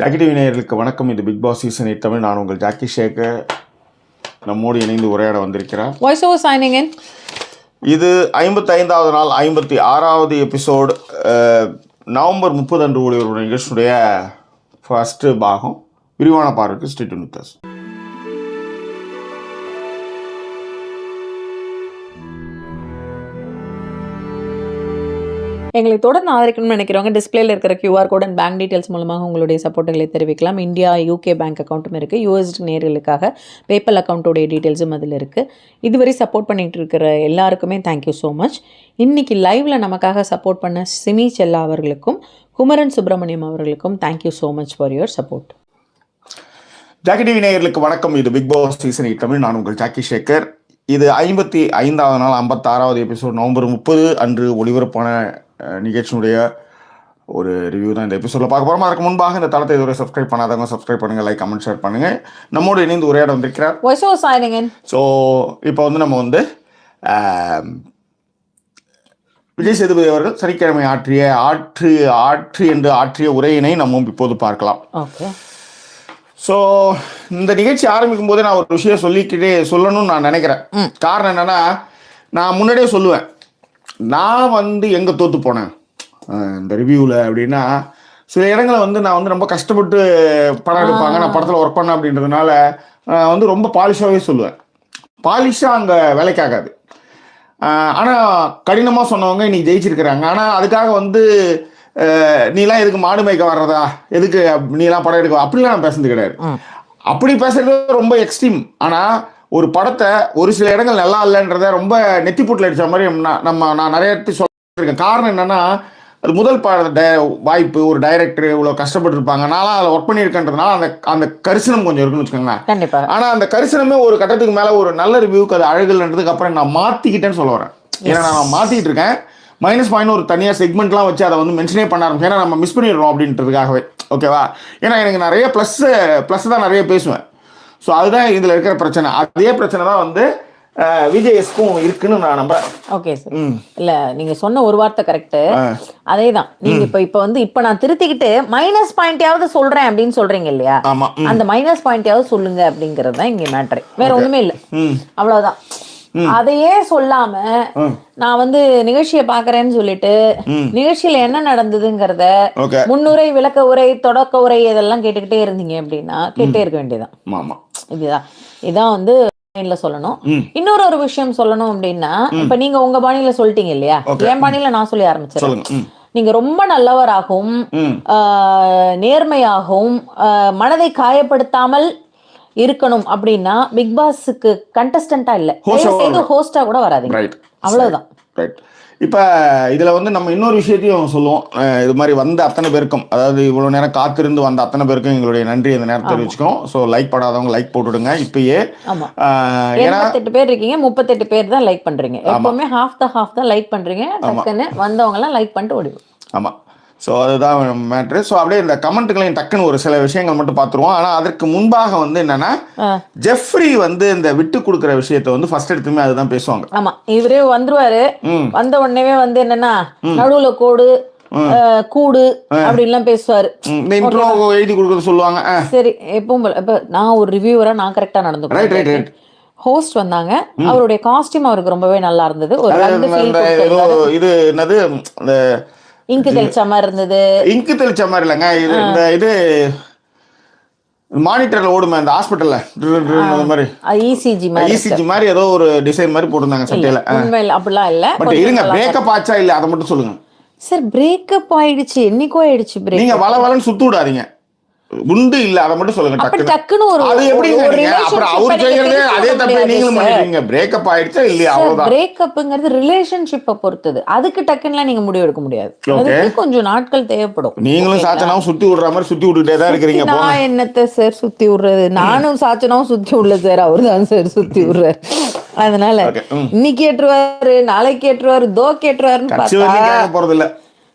Jackie TV நேயர்களுக்கு வணக்கம். இது பிக் பாஸ் சீசன் 8 தமிழ். நான் உங்கள் ஜாக்கி சேகர். நம்மோடு இணைந்து உரையாட வந்திருக்கிறார். Voice over signing in. இது 55வது நாள், 56வது எபிசோடு. நவம்பர் 30 அன்று ஒளிபரப்பு நிகழ்ச்சியுடைய ஃபர்ஸ்ட் பாகம். விரிவான பார்வைக்கு ஸ்ட்ரீட் வித் அஸ். எங்களை தொடர்ந்து ஆதரிக்கணும்னு நினைக்கிறவங்க டிஸ்பிளேல இருக்கிற QR code and bank details மூலமாக உங்களுடைய சப்போர்ட்டுகளை தெரிவிக்கலாம். இந்தியா யூகே பேங்க் அக்கௌண்ட்டும் இருக்குது. யூஎஸ் நேர்களுக்காக பேப்பல் அக்கௌண்ட்டோடைய டீட்டெயில்ஸும் அதில் இருக்குது. இதுவரை சப்போர்ட் பண்ணிகிட்டு இருக்கிற எல்லாருக்குமே தேங்க்யூ ஸோ மச். இன்றைக்கி லைவில் நமக்காக சப்போர்ட் பண்ண சிமி செல்லா அவர்களுக்கும் குமரன் சுப்பிரமணியம் அவர்களுக்கும் thank you so much for your support. Jackie TV நேயர்களுக்கு வணக்கம். இது பிக் பாஸ் சீசன் 8 தமிழ். நான் உங்கள் ஜாக்கி சேகர். இது 55வது நாள், 56வது எபிசோட். நவம்பர் 30 அன்று ஒளிபரப்பான நிகழ்ச்சியினுடைய ஒரு ரிவ்யூ தான் இந்த எபிசோடில் பார்க்க போகிறோம். அதுக்கு முன்பாக இந்த தளத்தை இதுவரை சப்ஸ்கிரைப் பண்ணாதவங்க சப்ஸ்கிரைப் பண்ணுங்கள், லைக் கமெண்ட் ஷேர் பண்ணுங்கள். நம்மோடு இணைந்து உரையாட வந்திருக்கிறார். ஸோ இப்போ நம்ம விஜய் சேதுபதி அவர்கள் சனிக்கிழமை ஆற்றிய உரையினை நம்ம இப்போது பார்க்கலாம். ஸோ இந்த நிகழ்ச்சி ஆரம்பிக்கும் போதே நான் ஒரு விஷயம் சொல்லணும்னு நான் நினைக்கிறேன். காரணம் என்னன்னா, நான் முன்னாடியே சொல்லுவேன், நான் எங்கே தோற்று போனேன் இந்த ரிவ்யூவில் அப்படின்னா, சில இடங்களை நான் ரொம்ப கஷ்டப்பட்டு படம் எடுப்பாங்க, நான் படத்தில் ஒர்க் பண்ணேன் அப்படின்றதுனால ரொம்ப பாலிஷாகவே சொல்லுவேன். பாலிஷாக அங்கே வேலைக்காகாது. ஆனால் கடினமாக சொன்னவங்க இன்னைக்கு ஜெயிச்சிருக்கிறாங்க. ஆனால் அதுக்காக நீலாம் எதுக்கு மாடு மேய்க்க வர்றதா, எதுக்கு நீலாம் படம் எடுக்க, அப்படிலாம் நான் பேசுறது கிடையாது. அப்படி பேசுறது ரொம்ப எக்ஸ்ட்ரீம். ஆனால் ஒரு படத்தை ஒரு சில இடங்கள் நல்லா இல்லைன்றத ரொம்ப நெத்திப்பூட்டில் அடித்த மாதிரி நான் நிறைய இடத்து சொல்லியிருக்கேன். காரணம் என்னன்னா, அது முதல் வாய்ப்பு. ஒரு டைரக்டர் இவ்வளோ கஷ்டப்பட்டுருப்பாங்க, நானும் அதில் ஒர்க் பண்ணியிருக்கேன்றதுனால அந்த கரிசனம் கொஞ்சம் இருக்குன்னு வச்சுக்கோங்களேன். ஆனால் அந்த கரிசனமே ஒரு கட்டத்துக்கு மேலே ஒரு நல்ல ரிவ்யூக்கு அது அழகுன்றதுக்கு அப்புறம் நான் மாற்றிக்கிட்டேன்னு சொல்ல வரேன். ஏன்னா நான் மாற்றிக்கிட்டு இருக்கேன். -பாயிண்ட் ஒரு தனியாக செக்மெண்ட்லாம் வச்சு அதை மின்ஷனே பண்ண ஆரம்பிச்சு. ஏன்னா நம்ம மிஸ் பண்ணிடுறோம் அப்படின்றதுக்காகவே. ஓகேவா? ஏன்னா எனக்கு நிறைய ப்ளஸ் தான் நிறைய பேசுவேன். ஸோ அதுதான் இதில் இருக்கிற பிரச்சனை. அதே பிரச்சனை தான் விஜய்எஸ்க்கும் இருக்குன்னு நான் நம்புறேன். Okay sir. இல்லை, நீங்கள் சொன்ன ஒரு வார்த்தை கரெக்டு. அதே தான். நீங்கள் இப்போ நான் திருத்திக்கிட்டு -பாயிண்ட்யாவது சொல்கிறேன் அப்படின்னு சொல்கிறீங்க இல்லையா? அந்த -பாயிண்ட்யாவது சொல்லுங்க அப்படிங்கிறது தான் இங்கே மேட்ரு. வேற ஒன்றுமே இல்லை, அவ்வளோதான். அதையே சொல்லாம நான் நிகழ்ச்சியை பாக்குறேன்னு சொல்லிட்டு நிகழ்ச்சியில என்ன நடந்ததுங்கிறத முன்னுரை, விளக்க உரை, தொடக்க உரை இதெல்லாம் கேட்டுக்கிட்டே இருந்தீங்க அப்படின்னா கேட்டே இருக்க வேண்டியதான். இதான் சொல்லணும். இன்னொரு விஷயம் சொல்லணும் அப்படின்னா, இப்ப நீங்க உங்க பாணியில சொல்லிட்டீங்க இல்லையா, என் பாணியில நான் சொல்லி ஆரம்பிச்சிடறேன். நீங்க ரொம்ப நல்லவராகவும் நேர்மையாகவும் மனதை காயப்படுத்தாமல் இருக்கணும் அப்படின்னா பிக் பாஸுக்கு கண்டஸ்டன்டா இல்ல, ஹோஸ்டா கூட வராதீங்க. அவ்வளவுதான். இப்ப இதுல நம்ம இன்னொரு விஷயத்தையும் சொல்லுவோம். இது மாதிரி வந்த அத்தனை பேருக்கும், அதாவது இவ்வளவு நேரம் காத்திருந்து வந்த அத்தனை பேருக்கும் எங்களுடைய நன்றி இந்த நேரத்தை தெரிவிச்சுக்கோம். ஸோ லைக் பண்ணாதவங்க லைக் போட்டுடுங்க இப்பயே. 78 பேர் இருக்கீங்க, 38 பேர் தான் லைக் பண்றீங்க. எப்பவுமே ஹாஃப் தான் லைக் பண்றீங்க. டக்குன்னு வந்தவங்க எல்லாம் லைக் பண்ணிட்டு ஓடிடும். ஆமா. ஸோ அதுதான் மேட்ரு. ஸோ அப்படியே இந்த கமெண்ட்டுகளையும் டக்குன்னு ஒரு சில விஷயங்கள் மட்டும் பார்த்துருவோம். ஆனால் அதற்கு முன்பாக என்னன்னா, ஜெஃப்ரி இந்த விட்டு கொடுக்குற விஷயத்த ஃபர்ஸ்ட் எடுத்துமே அதுதான் பேசுவாங்க. ஆமா, இவரே வந்துருவாரு. வந்த உடனே என்னன்னா, நடுவுல கூடு அப்படின்லாம் பேசுவாரு. இந்த இன்ட்ரோ எழுதி கொடுக்குறது சொல்லுவாங்க. சரி, எப்பவும் இப்ப நான் ஒரு ரிவ்யூவரா நான் கரெக்டா நடந்துக்கிறேன். ஹோஸ்ட் வந்தாங்க, அவருடைய காஸ்டியூம் அவருக்கு ரொம்பவே நல்லா இருந்தது. ஒரு இது என்னது, இங்கு தெளிச்ச மாதிரி இருந்தது. இங்கு தெளிச்ச மாதிரி இல்லைங்க, இது மானிட்டர்ல ஓடுமே அந்த ஹாஸ்பிட்டல்ல மாதிரி, இசிஜி மாதிரி ஏதோ ஒரு டிசைன் மாதிரி போட்டிருந்தாங்க சட்டையில. உண்மையில அப்படிலாம் இல்ல. பட் இருங்க, பிரேக்கப் ஆச்சா இல்ல அதை மட்டும் சொல்லுங்க சார். பிரேக்கப் ஆயிடுச்சு, என்னைக்கோ ஆயிடுச்சு. நீங்க வளவலன்னு சுத்து விடாதீங்க, உண்டு இல்ல அதை மட்டும் சொல்லுங்க. டக்குன்னு அது எப்படி அப்புறம் அவர் செய்யறதே அதே தப்பே நீங்களும் பண்ணிடுவீங்க. பிரேக்கப் ஆயிடுச்சா இல்லையா, அவ்வளவுதான். பிரேக்கப்ங்கிறது ரிலேஷன்ஷிப்பை பொறுத்தது. அதுக்கு டக்குன்னு நீங்க முடிவு எடுக்க முடியாது. அதுக்கு கொஞ்சம் நாட்கள் தேவைப்படும். நீங்களும் சாச்சனாவும் சுத்தி விடுற மாதிரி சுத்தி விட்டுட்டே தான் இருக்கிறீங்க. நான் என்னத்த சார் சுத்தி விடுறது, நானும் சாச்சனாவும் சுத்தி விடல சார், அவரு தான் சார் சுத்தி விடுறாரு. அதனால இன்னைக்கு ஏற்றுவாரு, நாளைக்கு ஏற்றுவாரு, கேட்டுருவாருன்னு பார்த்தா போறது இல்ல.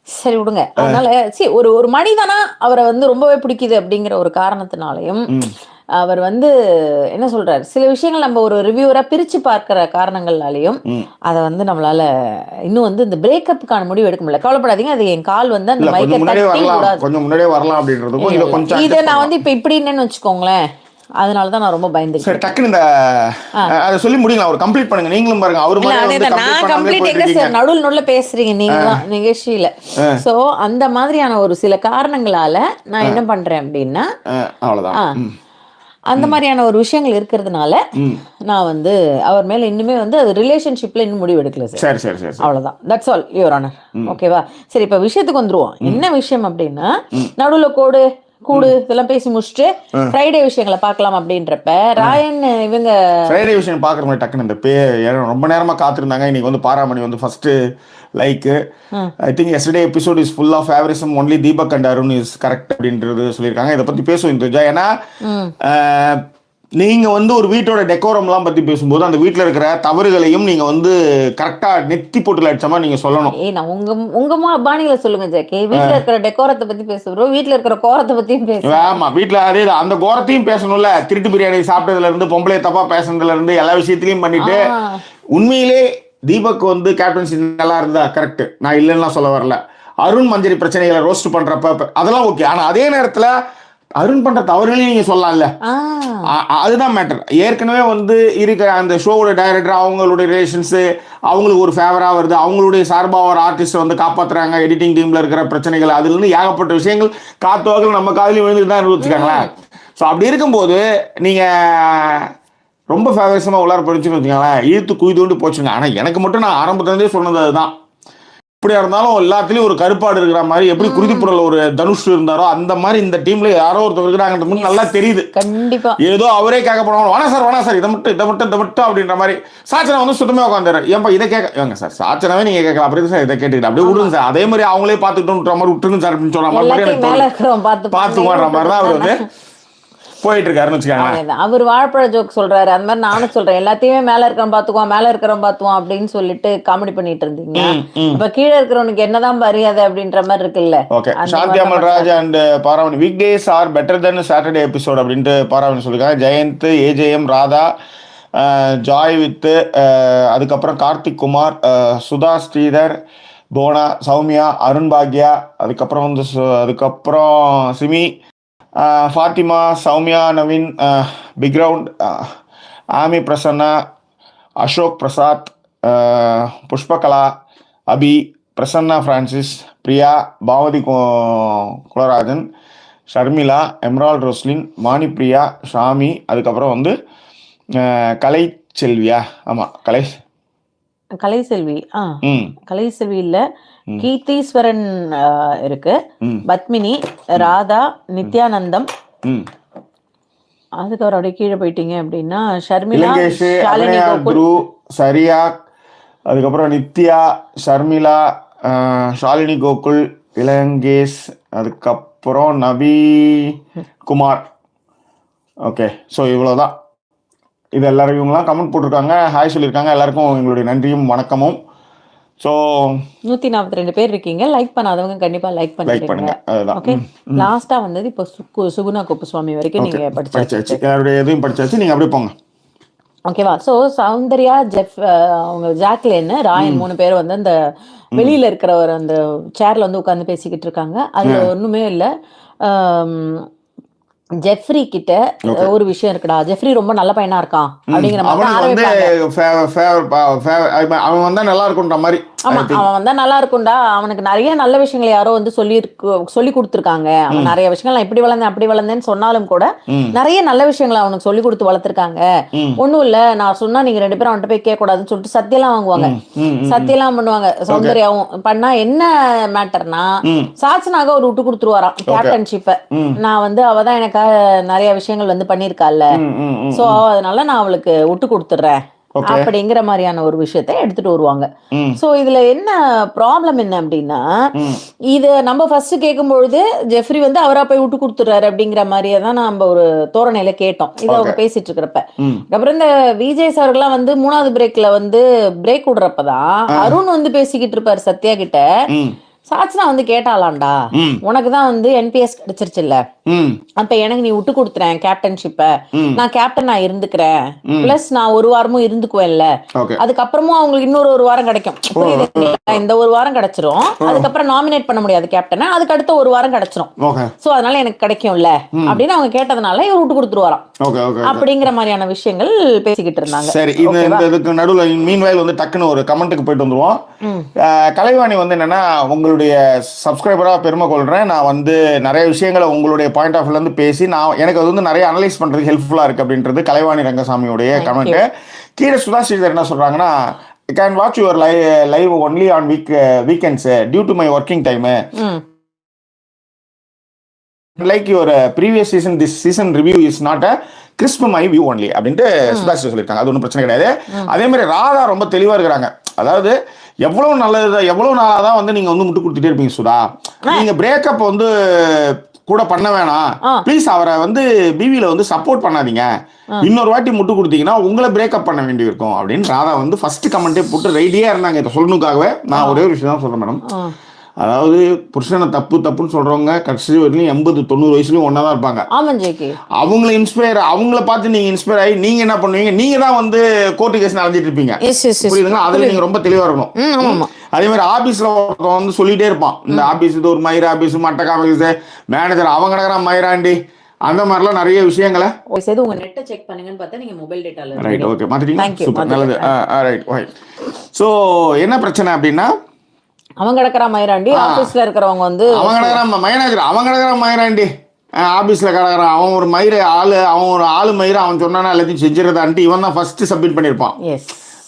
சரி விடுங்க. அதனால ஒரு மனிதனா அவரை ரொம்பவே பிடிக்குது அப்படிங்கிற ஒரு காரணத்தினாலையும் அவர் வந்து என்ன சொல்றாரு, சில விஷயங்கள் நம்ம ஒரு ரிவ்யூவரா பிரிச்சு பார்க்கிற காரணங்களாலையும் அதை வந்து நம்மளால இன்னும் வந்து இந்த பிரேக்கப்புக்கான முடிவு எடுக்க முடியல. கவலைப்படாதீங்க, அது என் கால் வந்து அந்த மைக்கை தட்டி விடாது. கொஞ்சம் முன்னாடியே வரலாம் அப்படின்றதுக்கும் இதை கொஞ்சம் இதை நான் வந்து இப்ப இப்படி என்னன்னு வச்சுக்கோங்களேன், அதனாலதான் நான் ரொம்ப பயந்துட்டேன். சரி, டக்குன்னு இந்த அதை சொல்லி முடியுங்களா? ஒரு கம்ப்ளீட் பண்ணுங்க நீங்களும் பாருங்க. அவரு நான் கம்ப்ளீட் எங்க சார் நடுவில் பேசுறீங்க நீங்க தான் நிகழ்ச்சியில. சோ அந்த மாதிரியான ஒரு சில காரணங்களால நான் என்ன பண்றேன் அப்படின்னா, அவ்வளவுதான், அந்த மாதிரியான ஒரு விஷயங்கள் இருக்கிறதுனால நான் வந்து அவர் மேல இன்னுமே வந்து அது ரிலேஷன்ஷிப்ல இன்னும் முடிவு எடுக்கல சார். சரி சரி சரி, அவ்வளவுதான். That's all your honour. ஓகேவா? சரி, இப்ப விஷயத்துக்கு வந்துருவோம். என்ன விஷயம் அப்படின்னா, நடுவுல கூடு இதெல்லாம் பேசி முடிச்சுட்டு ஃப்ரைடே விஷயங்களை பார்க்கலாம் அப்படின்றப்ப ராயன் இவங்க ஃப்ரைடே விஷயம் பார்க்குற மாதிரி டக்குன்னு இந்த ரொம்ப நேரமா காத்திருந்தாங்க. இன்னைக்கு வந்து பாராமணி வந்து first like I think yesterday episode is full of favouritism only Deepak and Arun is correct அப்படின்றது சொல்லியிருக்காங்க. இதை பத்தி பேசுவோம் இந்த ஏன்னா நீங்க வந்து ஒரு வீட்டோட டெக்கோரம்லாம் பத்தி பேசும்போது அந்த வீட்டுல இருக்கிற தவறுகளையும் நீங்க வந்து கரெக்டா நெத்தி போட்டுல அடிச்சமா நீங்க சொல்லணும். நான் உங்க பாணியில சொல்லுங்க ஜாக்கி. வீட்டுல இருக்கிற டெக்கோரத்தை பத்தி பேசுறோம், வீட்டுல இருக்கிற கோரத்தை பத்தியும் பேசுறோம். ஆமா, வீட்டுல அதே அந்த கோரத்தையும் பேசணும்ல. திருட்டு பிரியாணி சாப்பிட்டதுல இருந்து பொம்பளை தப்பா பேசுனதுல இருந்து எல்லா விஷயத்திலயும் பண்ணிட்டு உண்மையிலே தீபக் வந்து கேப்டன்சி நல்லா இருந்தா கரெக்ட், நான் இல்லைன்னா சொல்ல வரல. அருண் மஞ்சரி பிரச்சனைகளை ரோஸ்ட் பண்றப்ப அதெல்லாம் ஓகே. ஆனா அதே நேரத்துல அருண் பண்ற தவறுகளையும் நீங்க சொல்லலாம்ல, அதுதான் மேட்டர். ஏற்கனவே வந்து இருக்கிற அந்த ஷோவோட டைரக்டர் அவங்களுடைய ரிலேஷன்ஸ் அவங்களுக்கு ஒரு ஃபேவரா வருது, அவங்களுடைய சார்பாக ஒரு ஆர்டிஸ்ட் வந்து காப்பாத்துறாங்க, எடிட்டிங் டீம்ல இருக்கிற பிரச்சனைகள், அதுல இருந்து ஏகப்பட்ட விஷயங்கள் காத்துவாக்கள் நம்ம காதலையும் விழுந்துட்டு தான் வச்சுக்காங்களேன். ஸோ அப்படி இருக்கும்போது நீங்க ரொம்ப ஃபேவரிசமா உள்ளார படிச்சுன்னு வச்சுக்கோங்களேன், இழுத்து குய்தோண்டு போச்சுங்க. ஆனா எனக்கு மட்டும் நான் ஆரம்பத்துலேருந்தே சொன்னது அதுதான். எப்படியா இருந்தாலும் எல்லாத்துலயும் ஒரு கருப்பாடு இருக்கிற மாதிரி, எப்படி குருதிப்புடல் ஒரு தனுஷ் இருந்தாரோ அந்த மாதிரி இந்த டீம்ல யாரோ ஒருத்தர் இருக்கிறாங்க நல்லா தெரியுது. கண்டிப்பா ஏதோ அவரே கேட்க போனாங்க, வேணா சார் இதை மட்டும் அப்படின்ற மாதிரி. சாச்சனா வந்து சுத்தமே உட்காந்துரு, ஏன்பா இதை கேட்க சார், சாச்சனாவே நீங்க கேட்கலாம், அப்படி சார் இதை கேட்டுக்கிட்டு அப்படியே விடுங்க சார், அதே மாதிரி அவங்களே பார்த்துக்கிட்டோன்ற மாதிரி விட்டுருங்க சார் அப்படின்னு சொல்ற மாதிரி பார்த்துக்கோன்ற மாதிரி தான் அவர் வந்து போயிட்டு இருக்காருன்னு வச்சுக்காங்க. அவர் வாழைப்பழ ஜோக் சொல்றாரு, அந்த மாதிரி நானும் சொல்றேன், எல்லாத்தையுமே மேல இருக்கிறவன் பாத்துக்குவான், மேல இருக்கிறவன் பாத்துவான் அப்படின்னு சொல்லிட்டு காமெடி பண்ணிட்டு இருந்தீங்க. இப்ப கீழே இருக்கிறவனுக்கு என்னதான் மரியாதை அப்படின்ற மாதிரி இருக்குல்ல. Okay, Shanthi Amalraj and Paravani weekdays are better than Saturday episode அப்படின்ட்டு பாராவணி சொல்லிருக்காங்க. ஜெயந்த், ஏஜேஎம், ராதா, ஜாய் வித், அதுக்கப்புறம் கார்த்திக் குமார், சுதா ஸ்ரீதர், போனா, சௌமியா, அருண் பாக்யா, அதுக்கப்புறம் வந்து அதுக்கப்புறம் சிமி, ஃபாத்திமா, சௌமியா, நவீன், பிக்ரவுண்ட், Amy Prasanna, Ashok Prasad, Pushpakala, Abhi, Prasanna Francis, Priya, Bhavathi Kularajan, Sharmila, Emerald Roslin, Vanipriya, Shami, அதுக்கப்புறம் வந்து கலை செல்வியா, ஆமாம் கலைசெல்வி கலைசெல்வி இல்ல, கீர்த்தீஸ்வரன் இருக்கு, பத்மினி, ராதா, நித்யானந்தம், அதுக்கப்புறம் அப்படியே கீழே போயிட்டீங்க அப்படின்னா ஷர்மிளா, சரியா, அதுக்கப்புறம் நித்யா, ஷர்மிளா, ஷாலினி கோகுல், இளங்கேஷ், அதுக்கப்புறம் நபி குமார். ஓகே, ஸோ இவ்வளோதான். இது எல்லாரும் இவங்களாம் கமெண்ட் போட்டிருக்காங்க, ஹாய் சொல்லியிருக்காங்க. எல்லாருக்கும் எங்களுடைய நன்றியும் வணக்கமும். ஸோ 142 பேர் இருக்கீங்க. லைக் பண்ணாதவங்க கண்டிப்பா லைக் பண்ணுங்க. ஓகே, லாஸ்டா வந்தது இப்போ சுகுணா குப்புசுவாமி வரைக்கும் நீங்க படிச்சாச்சு, யாருடைய எதையும் படிச்சாச்சு, நீங்க அப்படியே போங்க. ஓகேவா? ஸோ சௌந்தர்யா, ஜெஃப், அவங்க ஜாக்லின், ராயன் 3 பேர் வந்து அந்த வெளியில இருக்கிறவர் அந்த சேர்ல வந்து உட்காந்து பேசிக்கிட்டு இருக்காங்க. அதுல ஒண்ணுமே இல்லை. ஜெஃப்ரி கிட்ட ஒரு விஷயம் இருக்குடா, ஜெஃப்ரி ரொம்ப நல்ல பையனா இருக்கான் அப்படிங்கிற அவன் வந்தா நல்லா இருக்கும்ன்ற மாதிரி. ஆமா, அவன் வந்தா நல்லா இருக்கும்டா, அவனுக்கு நிறைய நல்ல விஷயங்களை யாரோ வந்து சொல்லி கொடுத்துருக்காங்க. அவன் நிறைய விஷயங்கள் நான் இப்படி வளர்ந்தேன் அப்படி வளர்ந்தேன்னு சொன்னாலும் கூட நிறைய நல்ல விஷயங்களை அவனுக்கு சொல்லி கொடுத்து வளர்த்துருக்காங்க. ஒண்ணும் இல்ல, நான் சொன்னா நீங்க 2 பேரும் அவன்கிட்ட போய் கேட்க கூடாதுன்னு சொல்லிட்டு சத்தியெல்லாம் வாங்குவாங்க, சத்தியெல்லாம் பண்ணுவாங்க. சௌந்தர்யாவும் பண்ணா என்ன மேட்டர்னா, சாச்சனாக ஒரு விட்டு கொடுத்துருவாராம் கேப்டன்ஷிப்பை. நான் வந்து அவதான் எனக்கு நிறைய விஷயங்கள் வந்து பண்ணிருக்கால, சோ அதனால நான் அவளுக்கு விட்டு கொடுத்துடுறேன் அப்படிங்கிற மாதிரியான ஒரு விஷயத்தை எடுத்துட்டு வருவாங்க. சோ இதுல என்ன ப்ராப்ளம் என்ன அப்படின்னா, இது நம்ம ஃபர்ஸ்ட் கேட்கும்பொழுது ஜெஃப்ரி வந்து அவரா போய் விட்டு கொடுத்துறாரு அப்படிங்கிற மாதிரியே தான் நம்ம ஒரு தோரணையில கேட்டோம். இது அவங்க பேசிட்டு இருக்கிறப்ப அப்புறம் இந்த விஜய் சார்லாம் வந்து 3வது பிரேக்ல வந்து பிரேக் விடுறப்பதான் அருண் வந்து பேசிக்கிட்டு இருப்பாரு சத்யா கிட்ட, சாச்சனா வந்து கேட்டாலாண்டா, உனக்குதான் வந்து என்பிஎஸ் கிடைச்சிருச்சு இல்ல, அப்ப எனக்கு நீ விட்டு கொடுத்துறேன் கேப்டன்ஷிப்ப, நான் கேப்டனா இருந்துக்கிறேன், பிளஸ் நான் ஒரு வாரமும் இருந்துக்குவேன்ல, அதுக்கப்புறமும் அவங்களுக்கு இன்னொரு ஒரு வாரம் கிடைக்கும். இந்த ஒரு வாரம் கிடைச்சிரும், அதுக்கப்புறம் நாமினேட் பண்ண முடியாது கேப்டனை, அதுக்கு அடுத்த ஒரு வாரம் கிடைச்சிரும். சோ அதனால எனக்கு கிடைக்கும்ல அப்படின்னு அவங்க கேட்டதுனால இவர் விட்டு கொடுத்துருவாராம். அப்படிங்கிற மாதிரியான விஷயங்கள் பேசிக்கிட்டு இருந்தாங்க. சரி, இதுக்கு நடுவுல மீன்வாயில் வந்து டக்குன்னு ஒரு கமெண்ட்டுக்கு போயிட்டு வந்துருவோம். கலைவாணி வந்து என்னன்னா, உங்களுடைய சப்ஸ்கிரைபரா பெருமை கொள்றேன், நான் வந்து நிறைய விஷயங்களை உங்களுடைய பாயிண்ட் ஆஃப் வியூல இருந்து பேசி நான் எனக்கு அது வந்து நிறைய அனலைஸ் பண்றதுக்கு ஹெல்ப்ஃபுல்லா இருக்கு அப்படின்றது கலைவாணி ரங்கசாமியுடைய கமெண்ட். கீழே சுதா ஸ்ரீதர் என்ன சொல்றாங்கன்னா, I can watch your live only on weekends due to my working time. Like your previous season, this season review is not a crisp my view only அப்படின்ட்டு சுதா ஸ்ரீதர் சொல்லியிருக்காங்க. அது ஒன்றும் பிரச்சனை கிடையாது. அதே மாதிரி ராதா ரொம்ப தெளிவா இருக்கிறாங்க. அதாவது எவ்வளவு நல்லது, எவ்வளவு நாளா தான் வந்து நீங்க வந்து முட்டு கொடுத்துட்டே இருப்பீங்க சுதா, நீங்க பிரேக்கப் வந்து கூட பண்ண வேணாம் ப்ளீஸ், அவரை வந்து பிவில வந்து சப்போர்ட் பண்ணாதீங்க, இன்னொரு வாட்டி முட்டு கொடுத்தீங்கன்னா உங்களை பிரேக்கப் பண்ண வேண்டி இருக்கும் அப்படின்னு ராதா வந்து ஃபர்ஸ்ட் கமெண்டே போட்டு ரெடியா இருந்தாங்க. இதை சொல்லணுக்காகவே நான் ஒரே ஒரு விஷயம் தான் சொல்றேன் மேடம். அதாவது புருஷனை தப்புன்னு சொல்றவங்க கடைசி வரையிலும் 80-90 வயசுலயும் ஒன்னா தான் இருப்பாங்க. அவங்கள பார்த்து நீங்க இன்ஸ்பயர் ஆகி நீங்க என்ன பண்ணுவீங்க, நீங்க தான் வந்து கோர்ட்டு கேஸ் நடந்துட்டு இருப்பீங்க. புரியுதுங்களா? அதுல நீங்க ரொம்ப தெளிவா இருக்கணும். அதே மாதிரி ஆபீஸ்ல ஒருத்தவங்க வந்து சொல்லிட்டே இருப்பான், இந்த ஆபீஸ் இது ஒரு மயிர ஆபீஸ், மட்டக்க ஆபீஸ், மேனேஜர் அவங்க கிடக்குறான் மயிராண்டி, அந்த மாதிரிலாம் நிறைய விஷயங்களை உங்க நெட்டை செக் பண்ணுங்கன்னு பார்த்தா நீங்க மொபைல் டேட்டால ரைட். ஓகே, மாத்திட்டீங்க, சூப்பர், நல்லது. ரைட். சோ என்ன பிரச்சனை அப்படின்னா, அவங்க கிடக்குற மயிராண்டி, ஆபீஸ்ல இருக்கிறவங்க வந்து அவங்க கிடக்குற மேனேஜர், அவங்க கிடக்குற மயிராண்டி, ஆபீஸ்ல கிடக்குறான் அவன் ஒரு மயிர ஆளு, அவன் ஒரு ஆளு மயிர, அவன் சொன்னானா எல்லாத்தையும் செஞ்சிருந்தான்ட்டு இவன் தான் ஃபர்ஸ்ட் சப்மிட் பண்ணிருப்பான்.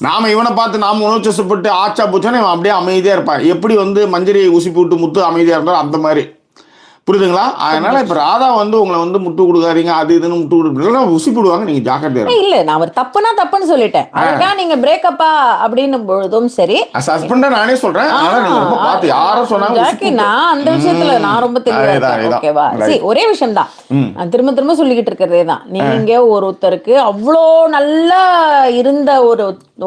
நாம இவனை பார்த்து நாம உணர்ச்சப்பட்டு ஆச்சா போச்சோன்னா இவன் அப்படியே அமைதியா இருப்பான். எப்படி வந்து மஞ்சரியை ஊசி போட்டு முத்து அமைதியா இருந்தாலும் அந்த மாதிரி, புரியுதுங்களா? அதனால இப்ப ராதா வந்து உங்களை வந்து முட்டு கொடுக்காதீங்க, அது இதுன்னு முட்டு கொடுக்குறீங்க, உசி போடுவாங்க, நீங்க ஜாக்கிரதையா. இல்ல, நான் அவர் தப்புனா தப்புன்னு சொல்லிட்டேன். அதுக்கா நீங்க பிரேக்கப்பா அப்படின்னு பொழுதும் சரி, சஸ்பெண்டா நானே சொல்றேன். ஆனா நீங்க ரொம்ப பார்த்து யாரும் சொன்னாங்க, நான் அந்த விஷயத்துல நான் ரொம்ப தெளிவா. ஓகேவா? சரி, ஒரே விஷயம் தான் நான் திரும்ப திரும்ப சொல்லிக்கிட்டு இருக்கிறதே தான். நீங்க ஒருத்தருக்கு அவ்வளோ நல்லா இருந்த